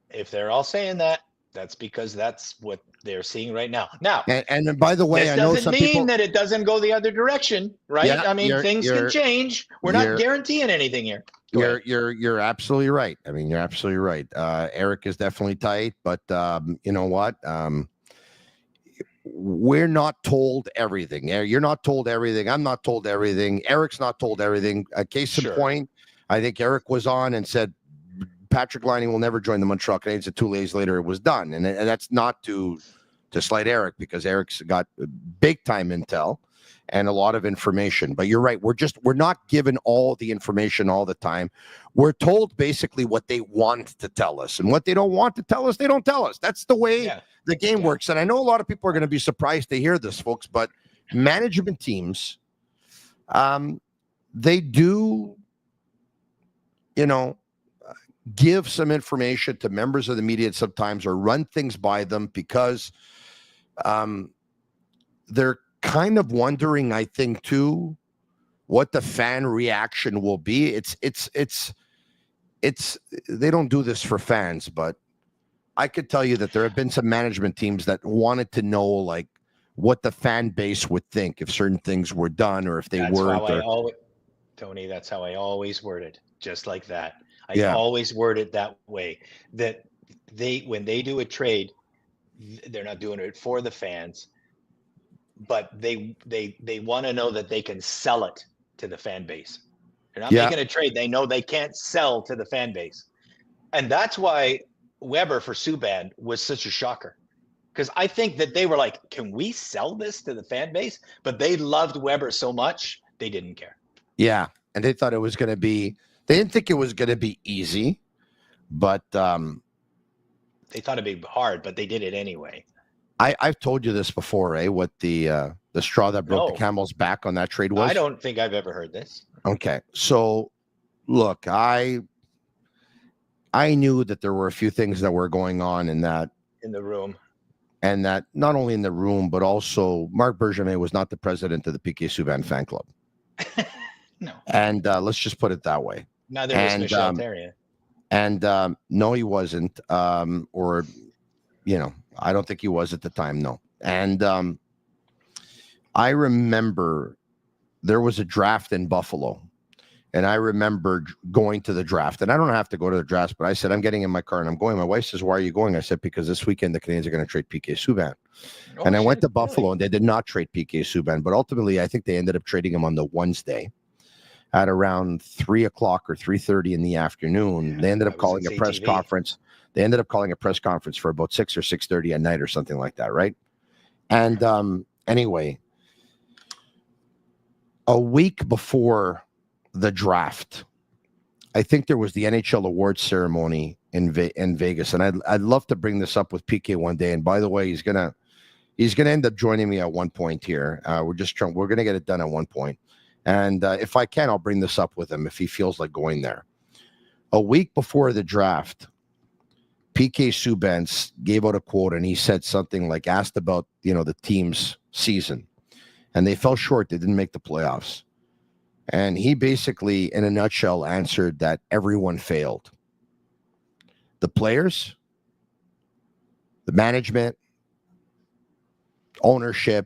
S8: If they're all saying that, that's because that's what they're seeing right now. Now,
S7: and by the way, I know some people
S8: mean that it doesn't go the other direction, right? Yeah, I mean, things can change. We're not guaranteeing anything here.
S7: You're absolutely right. I mean, you're absolutely right. Eric is definitely tight, but you know what? We're not told everything. You're not told everything. I'm not told everything. Eric's not told everything. Case in point, I think Eric was on and said Patrik Laine will never join the Montreal Canadiens, and 2 days later it was done. And that's not to slight Eric, because Eric's got big time intel and a lot of information. But you're right. We're not given all the information all the time. We're told basically what they want to tell us, and what they don't want to tell us, they don't tell us. That's the way the game works. And I know a lot of people are going to be surprised to hear this, folks, but management teams, they do, give some information to members of the media sometimes, or run things by them, because they're kind of wondering, I think, too, what the fan reaction will be. It's they don't do this for fans, but I could tell you that there have been some management teams that wanted to know, like, what the fan base would think if certain things were done, or if they weren't.
S8: Tony, that's how I always word it, just like that. I
S7: Yeah.
S8: always word it that way, that when they do a trade, they're not doing it for the fans, but they want to know that they can sell it to the fan base. They're not making a trade. They know they can't sell to the fan base. And that's why Weber for Subban was such a shocker. Because I think that they were like, can we sell this to the fan base? But they loved Weber so much, they didn't care.
S7: Yeah. And they thought it was going to be, they didn't think it was going to be easy, but
S8: they thought it'd be hard, but they did it anyway.
S7: I've told you this before, what the straw that broke the camel's back on that trade was?
S8: I don't think I've ever heard this.
S7: Okay. So look, I knew that there were a few things that were going on in the
S8: room.
S7: And that not only in the room, but also Marc Bergevin was not the president of the PK Subban fan club.
S8: No.
S7: And let's just put it that way.
S8: Neither was Michel Therrien.
S7: And no, he wasn't. Or, I don't think he was at the time. No. And I remember there was a draft in Buffalo. And I remember going to the draft. And I don't have to go to the draft, but I said, I'm getting in my car and I'm going. My wife says, why are you going? I said, because this weekend the Canadiens are going to trade PK Subban. And I went to Buffalo, and they did not trade PK Subban. But ultimately, I think they ended up trading him on the Wednesday at around 3 o'clock or 3:30 in the afternoon. They ended up calling a press conference. They ended up calling a press conference for about 6 or 6:30 at night or something like that, right? And anyway, a week before the draft, I think there was the NHL awards ceremony in Vegas, and I'd love to bring this up with PK one day. And by the way, he's gonna end up joining me at one point here. We're gonna get it done at one point. And if I can, I'll bring this up with him if he feels like going there. A week before the draft, PK Subban gave out a quote, and he said something like, asked about, the team's season. And they fell short. They didn't make the playoffs. And he basically, in a nutshell, answered that everyone failed. The players, the management, ownership,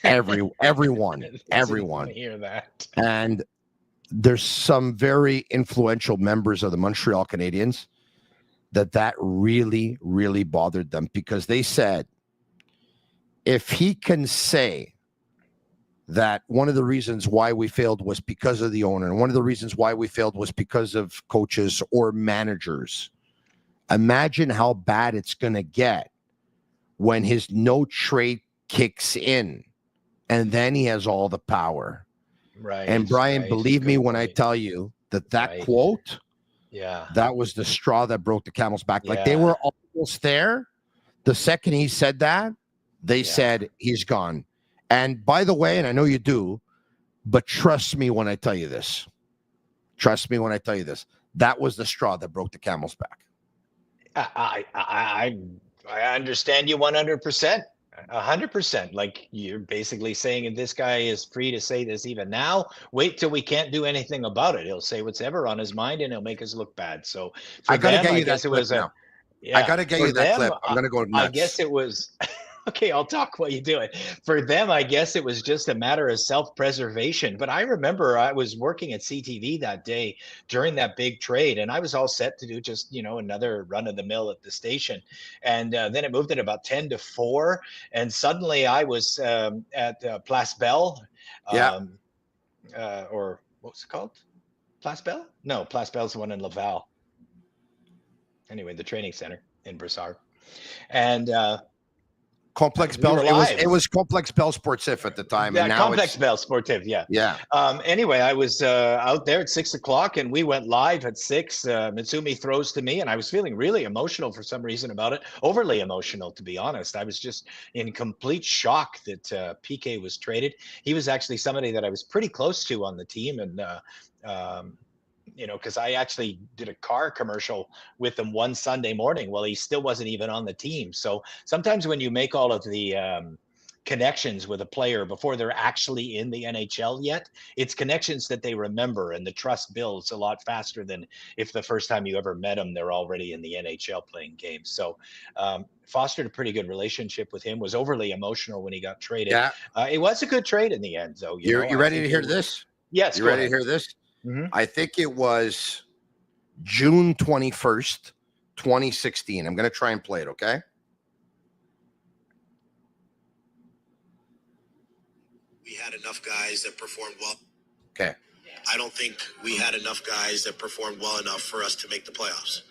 S7: everyone.
S8: Hear that.
S7: And there's some very influential members of the Montreal Canadiens that really, really bothered them, because they said, if he can say that one of the reasons why we failed was because of the owner, and one of the reasons why we failed was because of coaches or managers, imagine how bad it's going to get when his no trade kicks in, and then he has all the power.
S8: Right.
S7: And Brian, believe me when I tell you that quote, that was the straw that broke the camel's back. Like, they were almost there. The second he said that, they said he's gone. And by the way, and I know you do, but trust me when I tell you this. Trust me when I tell you this. That was the straw that broke the camel's back.
S8: I understand you 100%. 100%. Like, you're basically saying, if this guy is free to say this even now, wait till we can't do anything about it. He'll say what's ever on his mind, and he'll make us look bad. So
S7: I gotta get you that clip now. I gotta get you that clip. I'm gonna go nuts.
S8: I guess it was okay, I'll talk while you do it. For them, I guess it was just a matter of self-preservation. But I remember I was working at CTV that day during that big trade, and I was all set to do just, another run of the mill at the station. And then it moved at about 10 to 4. And suddenly I was at Place Belle, or what's it called? Place Belle? No, Place Belle's the one in Laval. Anyway, the training center in Brossard. And
S7: Complex Bell. It was Complex Bell Sportif at the time.
S8: Yeah,
S7: and now
S8: Complex Bell Sportif. Yeah.
S7: Yeah.
S8: Anyway, I was out there at 6 o'clock, and we went live at 6. Mitsumi throws to me, and I was feeling really emotional for some reason about it. Overly emotional, to be honest. I was just in complete shock that PK was traded. He was actually somebody that I was pretty close to on the team, and because I actually did a car commercial with him one Sunday morning. Well, he still wasn't even on the team. So sometimes when you make all of the connections with a player before they're actually in the NHL yet, it's connections that they remember, and the trust builds a lot faster than if the first time you ever met them, they're already in the NHL playing games. So fostered a pretty good relationship with him, was overly emotional when he got traded.
S7: Yeah.
S8: It was a good trade in the end, though.
S7: You ready to hear this?
S8: Yes.
S7: You ready to hear this?
S8: Mm-hmm.
S7: I think it was June 21st, 2016. I'm going to try and play it, okay?
S5: We had enough guys that performed well.
S7: Okay.
S5: I don't think we had enough guys that performed well enough for us to make the playoffs.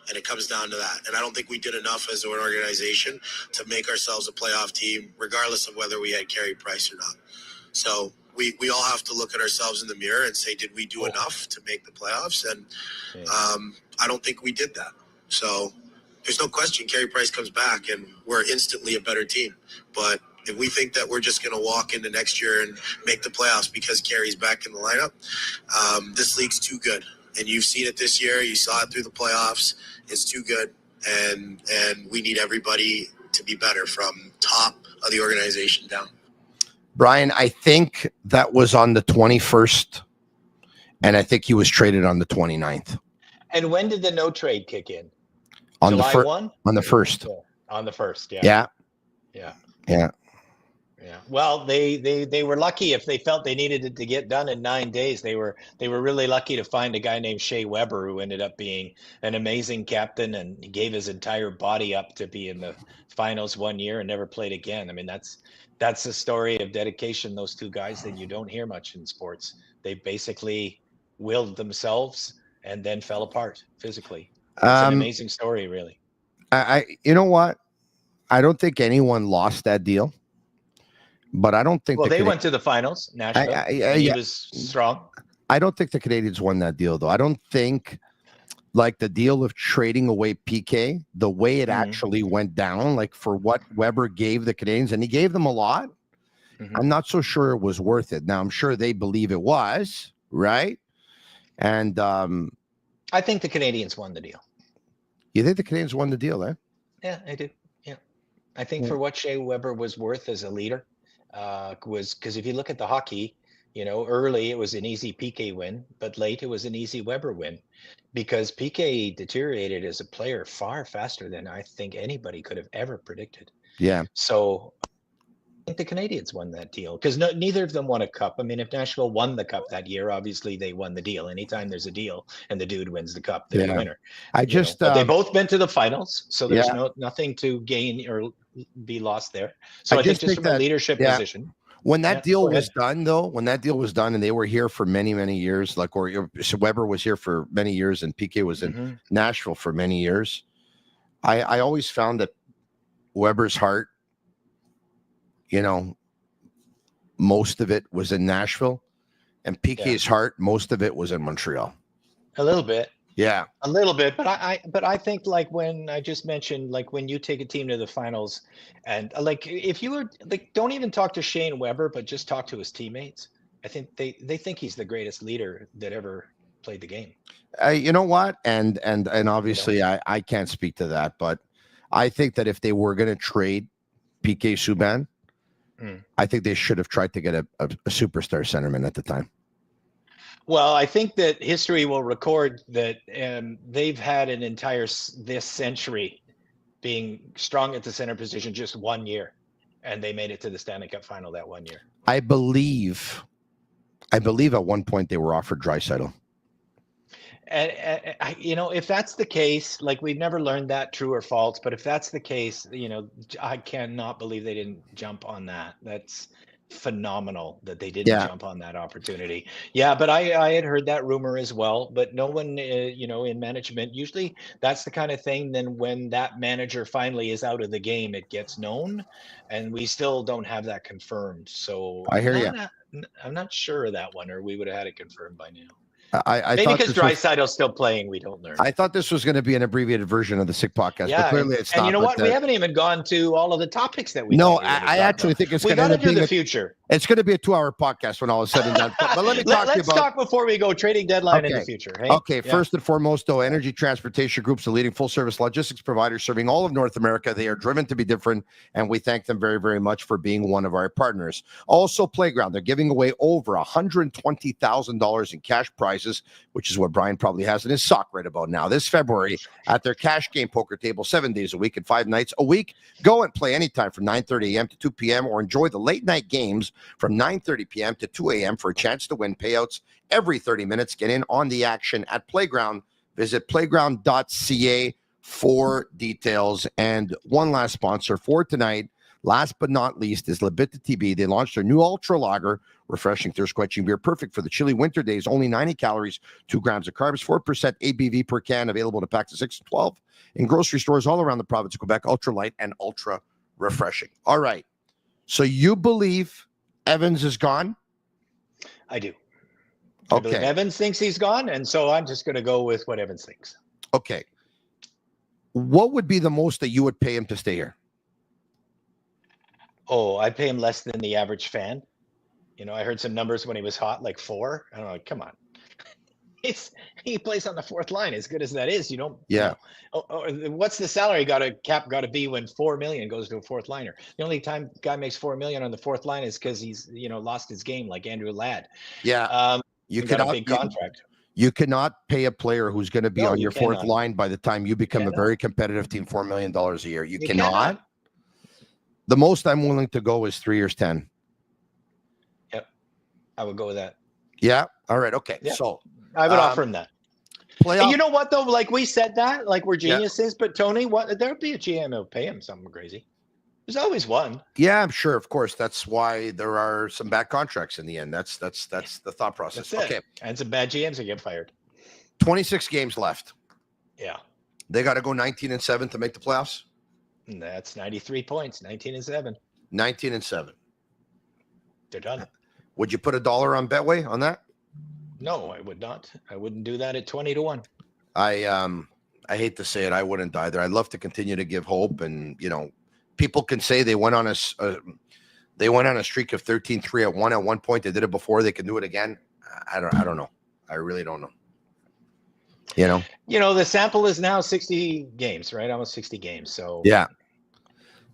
S5: And it comes down to that. And I don't think we did enough as an organization to make ourselves a playoff team, regardless of whether we had Carey Price or not. So we all have to look at ourselves in the mirror and say, did we do enough to make the playoffs? And I don't think we did that. So there's no question Carey Price comes back and we're instantly a better team. But if we think that we're just going to walk into next year and make the playoffs because Carey's back in the lineup, this league's too good. And you've seen it this year. You saw it through the playoffs. It's too good. And we need everybody to be better from top of the organization down.
S7: Brian, I think that was on the 21st, and I think he was traded on the 29th.
S8: And when did the no trade kick in?
S7: On
S8: July
S7: the
S8: 1?
S7: On the 1st.
S8: Yeah. On the 1st,
S7: Yeah.
S8: Yeah. Well, they were lucky if they felt they needed it to get done in 9 days. They were really lucky to find a guy named Shea Weber, who ended up being an amazing captain, and he gave his entire body up to be in the finals one year and never played again. I mean, that's a story of dedication, those two guys, that you don't hear much in sports. They basically willed themselves and then fell apart physically. It's an amazing story, really.
S7: You know what? I don't think anyone lost that deal, but I don't think.
S8: Well, they went to the finals. Nashville. He was strong.
S7: I don't think the Canadiens won that deal, though. I don't think, like, the deal of trading away PK, the way it actually went down, like for what Weber gave the Canadiens, and he gave them a lot. I'm not so sure it was worth it. Now, I'm sure they believe it was, right? And
S8: I think the Canadiens won the deal.
S7: You think the Canadiens won the deal, eh?
S8: Yeah, I do. Yeah. I think for what Shea Weber was worth as a leader, was because if you look at the hockey, early it was an easy PK win, but late it was an easy Weber win, because PK deteriorated as a player far faster than I think anybody could have ever predicted.
S7: Yeah.
S8: So I think the Canadiens won that deal because neither of them won a cup. I mean, if Nashville won the cup that year, obviously they won the deal. Anytime there's a deal and the dude wins the cup, they're the winner. But they both been to the finals, so there's nothing to gain or be lost there. So I think just from a leadership position.
S7: When that deal was done, though, when that deal was done and they were here for many, many years, so Weber was here for many years and PK was in Nashville for many years, I always found that Weber's heart, most of it was in Nashville, and PK's heart, most of it was in Montreal.
S8: A little bit.
S7: Yeah.
S8: A little bit. But I think, like when I just mentioned, like when you take a team to the finals and like if you were like, don't even talk to Shane Weber, but just talk to his teammates. I think they think he's the greatest leader that ever played the game.
S7: You know what? And obviously I can't speak to that, but I think that if they were going to trade PK Subban, I think they should have tried to get a superstar centerman at the time.
S8: Well, I think that history will record that they've had an entire this century being strong at the center position just 1 year, and they made it to the Stanley Cup final that 1 year.
S7: I believe at one point they were offered Draisaitl.
S8: And if that's the case, like we've never learned that true or false, but if that's the case, I cannot believe they didn't jump on that. That's phenomenal that they didn't jump on that opportunity. Yeah, but I had heard that rumor as well, but no one, in management, usually that's the kind of thing. Then when that manager finally is out of the game, it gets known, and we still don't have that confirmed. So
S7: I hear you.
S8: I'm not sure of that one, or we would have had it confirmed by now.
S7: I
S8: maybe because Draisaitl's still playing, we don't learn.
S7: I thought this was going to be an abbreviated version of the Sick Podcast, but clearly it's not.
S8: And you know what? We haven't even gone to all of the topics that we.
S7: No, I actually think it's going to
S8: do the future.
S7: It's going to be a 2-hour podcast when all is said and done. But let me talk to you
S8: Let's
S7: about.
S8: talk before we go trading deadline in the future. Hey?
S7: Okay. First and foremost, though, Energy Transportation Group's the leading full-service logistics provider serving all of North America. They are driven to be different, and we thank them very, very much for being one of our partners. Also, Playground. They're giving away over $120,000 in cash prizes, which is what Brian probably has in his sock right about now. This February at their cash game poker table, 7 days a week and 5 nights a week. Go and play anytime from 9:30 a.m. to 2 p.m. or enjoy the late night games from 9:30 p.m. to 2 a.m. for a chance to win payouts every 30 minutes. Get in on the action at Playground. Visit playground.ca for details. And one last sponsor for tonight, last but not least, is Bittt Tibi. They launched their new Ultra Lager, refreshing, thirst-quenching beer, perfect for the chilly winter days. Only 90 calories, 2 grams of carbs, 4% ABV per can, available in packs of 6 to 12 in grocery stores all around the province of Quebec. Ultra light and ultra refreshing. All right. So you believe Evans is gone?
S8: I do. I believe
S7: Okay.
S8: Evans thinks he's gone, and so I'm just going to go with what Evans thinks.
S7: Okay. What would be the most that you would pay him to stay here?
S8: Oh, I'd pay him less than the average fan. You know, I heard some numbers when he was hot, like 4. I don't know, come on. He plays on the fourth line. As good as that is, you don't.
S7: Yeah.
S8: You know, what's the salary got to be when $4 million goes to a fourth liner? The only time guy makes $4 million on the fourth line is because he's lost his game, like Andrew Ladd.
S7: Yeah.
S8: You got a big contract.
S7: You cannot pay a player who's going to be on your fourth
S8: cannot.
S7: line by the time you become a very competitive team, $4 million a year. You cannot. The most I'm willing to go is 3 years, 10.
S8: Yep. I would go with that.
S7: Yeah. All right. Okay.
S8: Yeah.
S7: So
S8: I would offer him that.
S7: Playoff.
S8: You know what though? Like we said that, like we're geniuses, but Tony, there'd be a GM who'll pay him something crazy. There's always one.
S7: Yeah, I'm sure. Of course, that's why there are some bad contracts in the end. That's the thought process.
S8: That's
S7: Okay.
S8: And some bad GMs that get fired.
S7: 26 games left.
S8: Yeah.
S7: They got to go 19-7 to make the playoffs.
S8: And that's 93 points. 19-7.
S7: 19-7.
S8: They're done.
S7: Would you put $1 on Betway on that?
S8: No, I would not. I wouldn't do that at 20-1.
S7: I hate to say it, I wouldn't either. I'd love to continue to give hope, and people can say they went on a streak of 13-3 at one point. They did it before. They can do it again. I don't know. I really don't know.
S8: The sample is now 60 games, right? Almost 60 games. So
S7: yeah.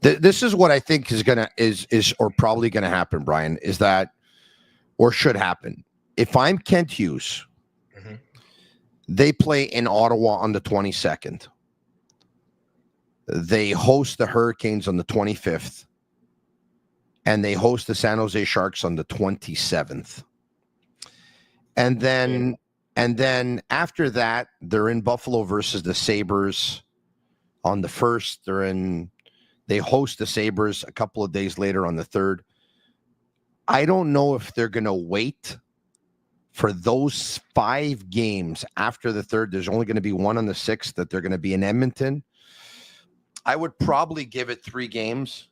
S7: This is what I think is probably gonna happen, Brian, is that, or should happen. If I'm Kent Hughes, they play in Ottawa on the 22nd. They host the Hurricanes on the 25th. And they host the San Jose Sharks on the 27th. And then after that, they're in Buffalo versus the Sabres on the 1st. They host the Sabres a couple of days later on the 3rd. I don't know if they're going to wait for those 5 games after the 3rd. There's only going to be one on the 6th that they're going to be in Edmonton. I would probably give it 3 games.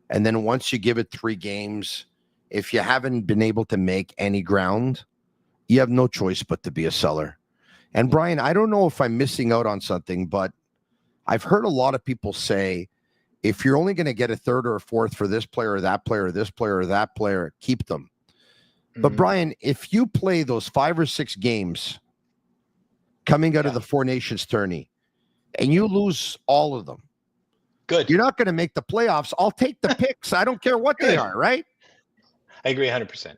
S7: And then once you give it 3 games, if you haven't been able to make any ground, you have no choice but to be a seller. And Brian, I don't know if I'm missing out on something, but I've heard a lot of people say, if you're only going to get a 3rd or a 4th for this player or that player or this player or that player, keep them. But Brian, if you play those 5 or 6 games coming out of the Four Nations tourney and you lose all of them,
S8: good.
S7: You're not going to make the playoffs. I'll take the picks. I don't care what they are, right?
S8: I agree 100%.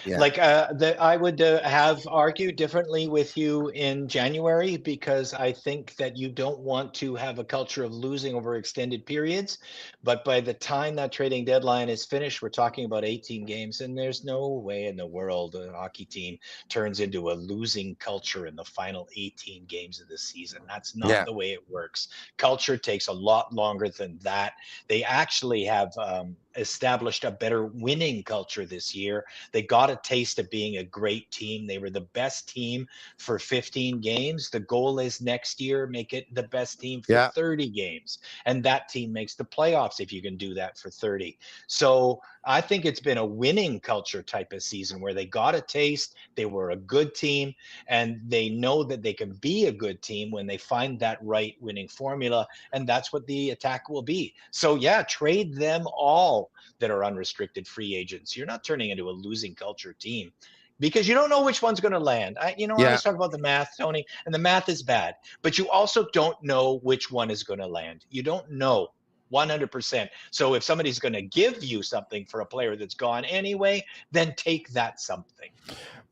S7: Yeah.
S8: Like I would have argued differently with you in January, because I think that you don't want to have a culture of losing over extended periods. But by the time that trading deadline is finished, we're talking about 18 games, and there's no way in the world a hockey team turns into a losing culture in the final 18 games of the season. That's not the way it works. Culture takes a lot longer than that. They actually have established a better winning culture this year. They got a taste of being a great team. They were the best team for 15 games. The goal is next year, make it the best team for 30 games. And that team makes the playoffs if you can do that for 30. So I think it's been a winning culture type of season where they got a taste, they were a good team, and they know that they can be a good team when they find that right winning formula, and that's what the attack will be. So yeah, trade them all that are unrestricted free agents. You're not turning into a losing culture team, because you don't know which one's going to land. I always talk about the math, Tony, and the math is bad, but you also don't know which one is going to land. You don't know 100%. So if somebody's going to give you something for a player that's gone anyway, then take that something.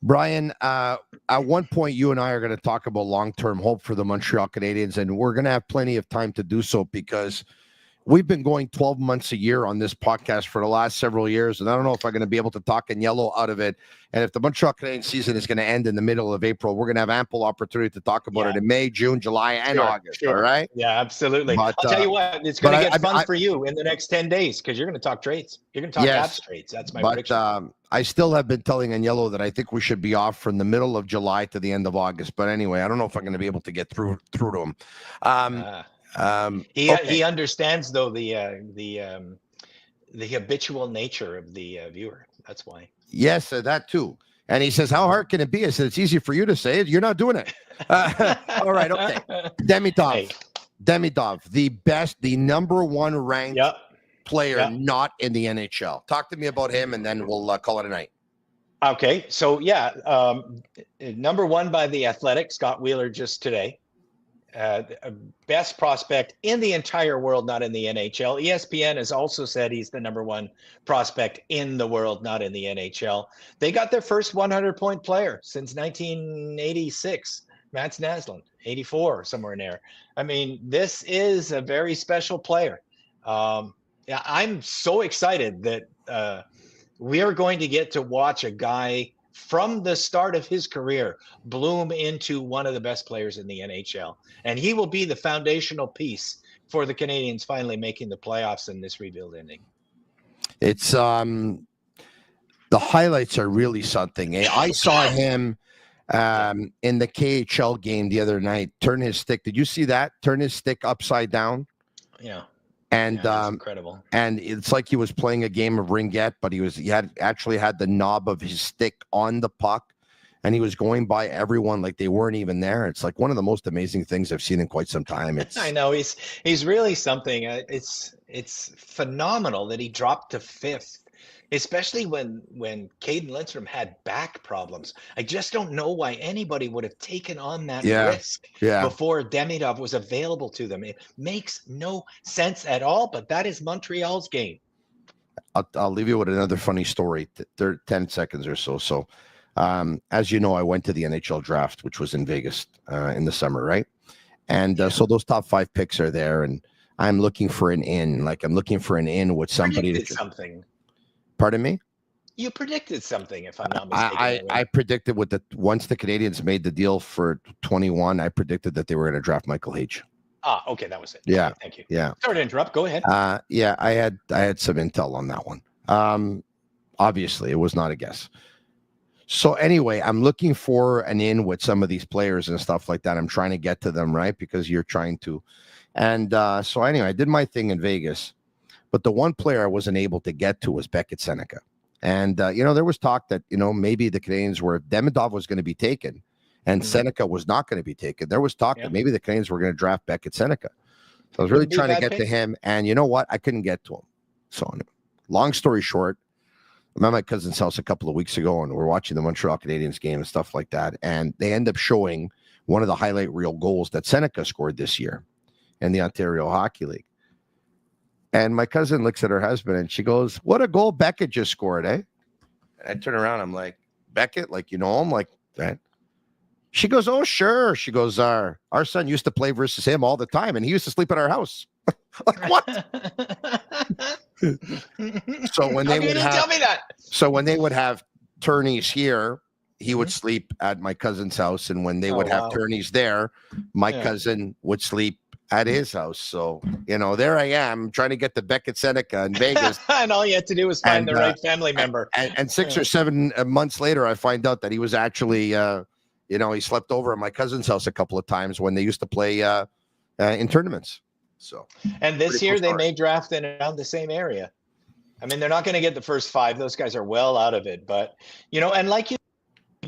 S7: Brian, at one point, you and I are going to talk about long-term hope for the Montreal Canadiens, and we're going to have plenty of time to do so because we've been going 12 months a year on this podcast for the last several years, and I don't know if I'm going to be able to talk in yellow out of it. And if the Montreal Canadiens season is going to end in the middle of April, we're going to have ample opportunity to talk about it in May, June, July, and August. All right?
S8: Yeah, absolutely. But, I'll tell you what, it's going to get fun for you in the next 10 days because you're going to talk trades. You're going to talk Caps trades. That's my prediction.
S7: I still have been telling Agnello that I think we should be off from the middle of July to the end of August. But anyway, I don't know if I'm going to be able to get through to him.
S8: He understands though the habitual nature of the viewer. That's why.
S7: Yes, that too. And he says, "How hard can it be?" I said, "It's easy for you to say it. You're not doing it." All right, okay. Demidov, the number one ranked player not in the NHL. Talk to me about him, and then we'll call it a night.
S8: Okay, so number one by the Athletic, Scott Wheeler just today. Best prospect in the entire world, not in the NHL. ESPN has also said he's the number one prospect in the world, not in the NHL. They got their first 100-point player since 1986, Mats Naslund, 84, somewhere in there. I mean, this is a very special player. I'm so excited that we are going to get to watch a guy from the start of his career bloom into one of the best players in the NHL. And he will be the foundational piece for the Canadiens finally making the playoffs in this rebuild ending.
S7: It's the highlights are really something. I saw him in the KHL game the other night turn his stick. Did you see that? Turn his stick upside down.
S8: Yeah.
S7: And
S8: that's incredible.
S7: And it's like he was playing a game of ringette, but he actually had the knob of his stick on the puck, and he was going by everyone like they weren't even there. It's like one of the most amazing things I've seen in quite some time.
S8: I know he's really something. It's phenomenal that he dropped to fifth, especially when Caden Lindstrom had back problems. I just don't know why anybody would have taken on that risk before Demidov was available to them. It makes no sense at all, but that is Montreal's game.
S7: I'll leave you with another funny story, 10 seconds or so. So, as you know, I went to the NHL draft, which was in Vegas in the summer, right? And so those top 5 picks are there, and I'm looking for an in. Like I'm looking for an in with somebody.
S8: Something.
S7: Pardon me?
S8: You predicted something, if I'm not mistaken.
S7: I predicted once the Canadiens made the deal for 21, I predicted that they were going to draft Michael H.
S8: Okay, that was it.
S7: Yeah,
S8: okay, thank you.
S7: Yeah.
S8: Sorry to interrupt. Go ahead.
S7: I had some intel on that one. Obviously, it was not a guess. So anyway, I'm looking for an in with some of these players and stuff like that. I'm trying to get to them, right? Because you're trying to. And so anyway, I did my thing in Vegas. But the one player I wasn't able to get to was Beckett Seneca. And, there was talk that, maybe the Canadiens Demidov was going to be taken and Seneca was not going to be taken. There was talk that maybe the Canadiens were going to draft Beckett Seneca. So I was really trying to get to him. And you know what? I couldn't get to him. So long story short, I'm at my cousin's house a couple of weeks ago and we're watching the Montreal Canadiens game and stuff like that. And they end up showing one of the highlight reel goals that Seneca scored this year in the Ontario Hockey League. And my cousin looks at her husband and she goes, "What a goal Beckett just scored, eh?" And I turn around, I'm like, "Beckett? Like, you know him?" Like that. She goes, "Oh, sure." She goes, our son used to play versus him all the time and he used to sleep at our house." Like, what? So when they would
S8: tell me that?
S7: So when they would have tourneys here, he would sleep at my cousin's house. And when they would have tourneys there, my cousin would sleep at his house. So, there I am trying to get to Beckett Seneca in Vegas.
S8: And all you had to do was find the right family member.
S7: And 6 or 7 months later, I find out that he was actually, he slept over at my cousin's house a couple of times when they used to play in tournaments. So,
S8: and this year they may draft in around the same area. I mean, they're not going to get the first 5. Those guys are well out of it. But, and like you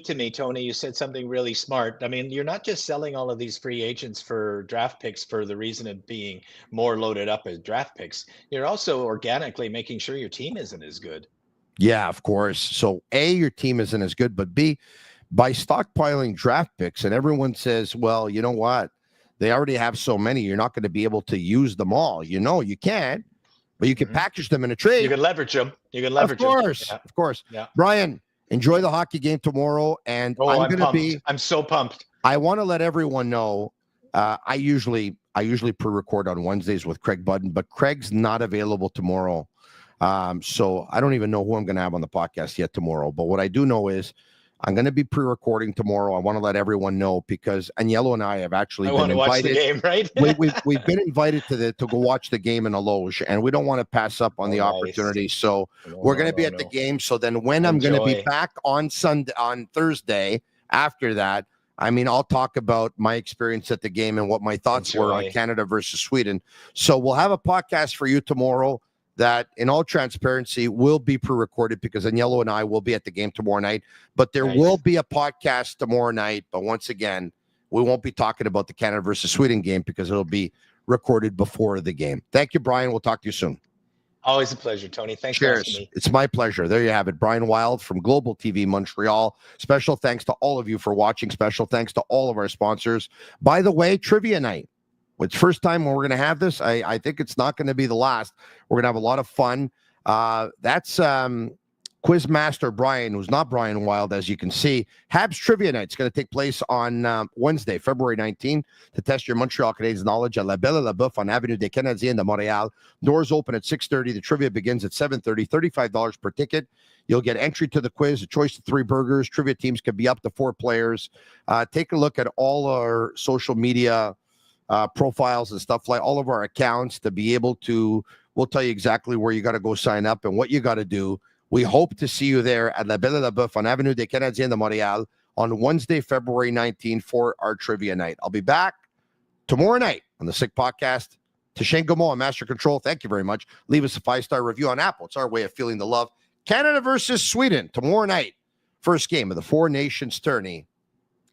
S8: to me, Tony, you said something really smart. I mean, you're not just selling all of these free agents for draft picks for the reason of being more loaded up as draft picks. You're also organically making sure your team isn't as good.
S7: Yeah, of course. So A, your team isn't as good, but B, by stockpiling draft picks, and everyone says, well, you know what? They already have so many, you're not going to be able to use them all. You can't, but you can package them in a trade.
S8: You can leverage them.
S7: Of course.
S8: Yeah.
S7: Brian, enjoy the hockey game tomorrow. And
S8: I'm so pumped.
S7: I want to let everyone know, I usually pre-record on Wednesdays with Craig Budden, but Craig's not available tomorrow. So I don't even know who I'm going to have on the podcast yet tomorrow. But what I do know is I'm going to be pre-recording tomorrow. I want to let everyone know because Agnello and I have actually been invited.
S8: Watch the game, right?
S7: we've been invited to go watch the game in a loge, and we don't want to pass up on the opportunity. So we're going to be at the game. So then when I'm going to be back on Thursday after that, I mean, I'll talk about my experience at the game and what my thoughts were on Canada versus Sweden. So we'll have a podcast for you tomorrow that, in all transparency, will be pre-recorded because Agnello and I will be at the game tomorrow night. But there will be a podcast tomorrow night. But once again, we won't be talking about the Canada versus Sweden game because it'll be recorded before the game. Thank you, Brian. We'll talk to you soon.
S8: Always a pleasure, Tony. Thanks
S7: Cheers.
S8: for having me.
S7: It's my pleasure. There you have it. Brian Wilde from Global TV Montreal. Special thanks to all of you for watching. Special thanks to all of our sponsors. By the way, trivia night. It's the first time when we're going to have this. I think it's not going to be the last. We're going to have a lot of fun. That's Quizmaster Brian, who's not Brian Wilde, as you can see. Habs Trivia Night is going to take place on Wednesday, February 19th, to test your Montreal Canadiens knowledge at La Belle et la Bouffe on Avenue des Canadiens de Montréal. Doors open at 6:30. The trivia begins at 7:30. $35 per ticket. You'll get entry to the quiz, a choice of 3 burgers. Trivia teams can be up to 4 players. Take a look at all our social media profiles and stuff, like all of our accounts, to be able to, we'll tell you exactly where you got to go sign up and what you got to do. We hope to see you there at La Belle et la Bouffe on Avenue des Canadiens de Montréal on Wednesday, February 19th for our trivia night. I'll be back tomorrow night on the Sick Podcast. Shane Gaumont on Master Control, thank you very much. Leave us a 5-star review on Apple. It's our way of feeling the love. Canada versus Sweden tomorrow night. First game of the 4 Nations tourney.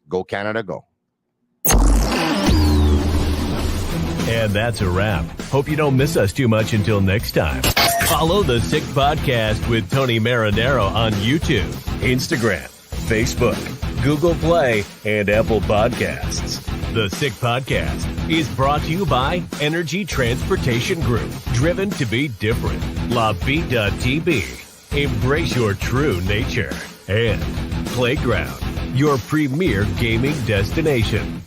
S7: Go Canada, go.
S3: And that's a wrap. Hope you don't miss us too much until next time. Follow the Sick Podcast with Tony Marinaro on YouTube, Instagram, Facebook, Google Play, and Apple Podcasts. The Sick Podcast is brought to you by Energy Transportation Group, driven to be different. Tibi. Embrace your true nature. And Playground, your premier gaming destination.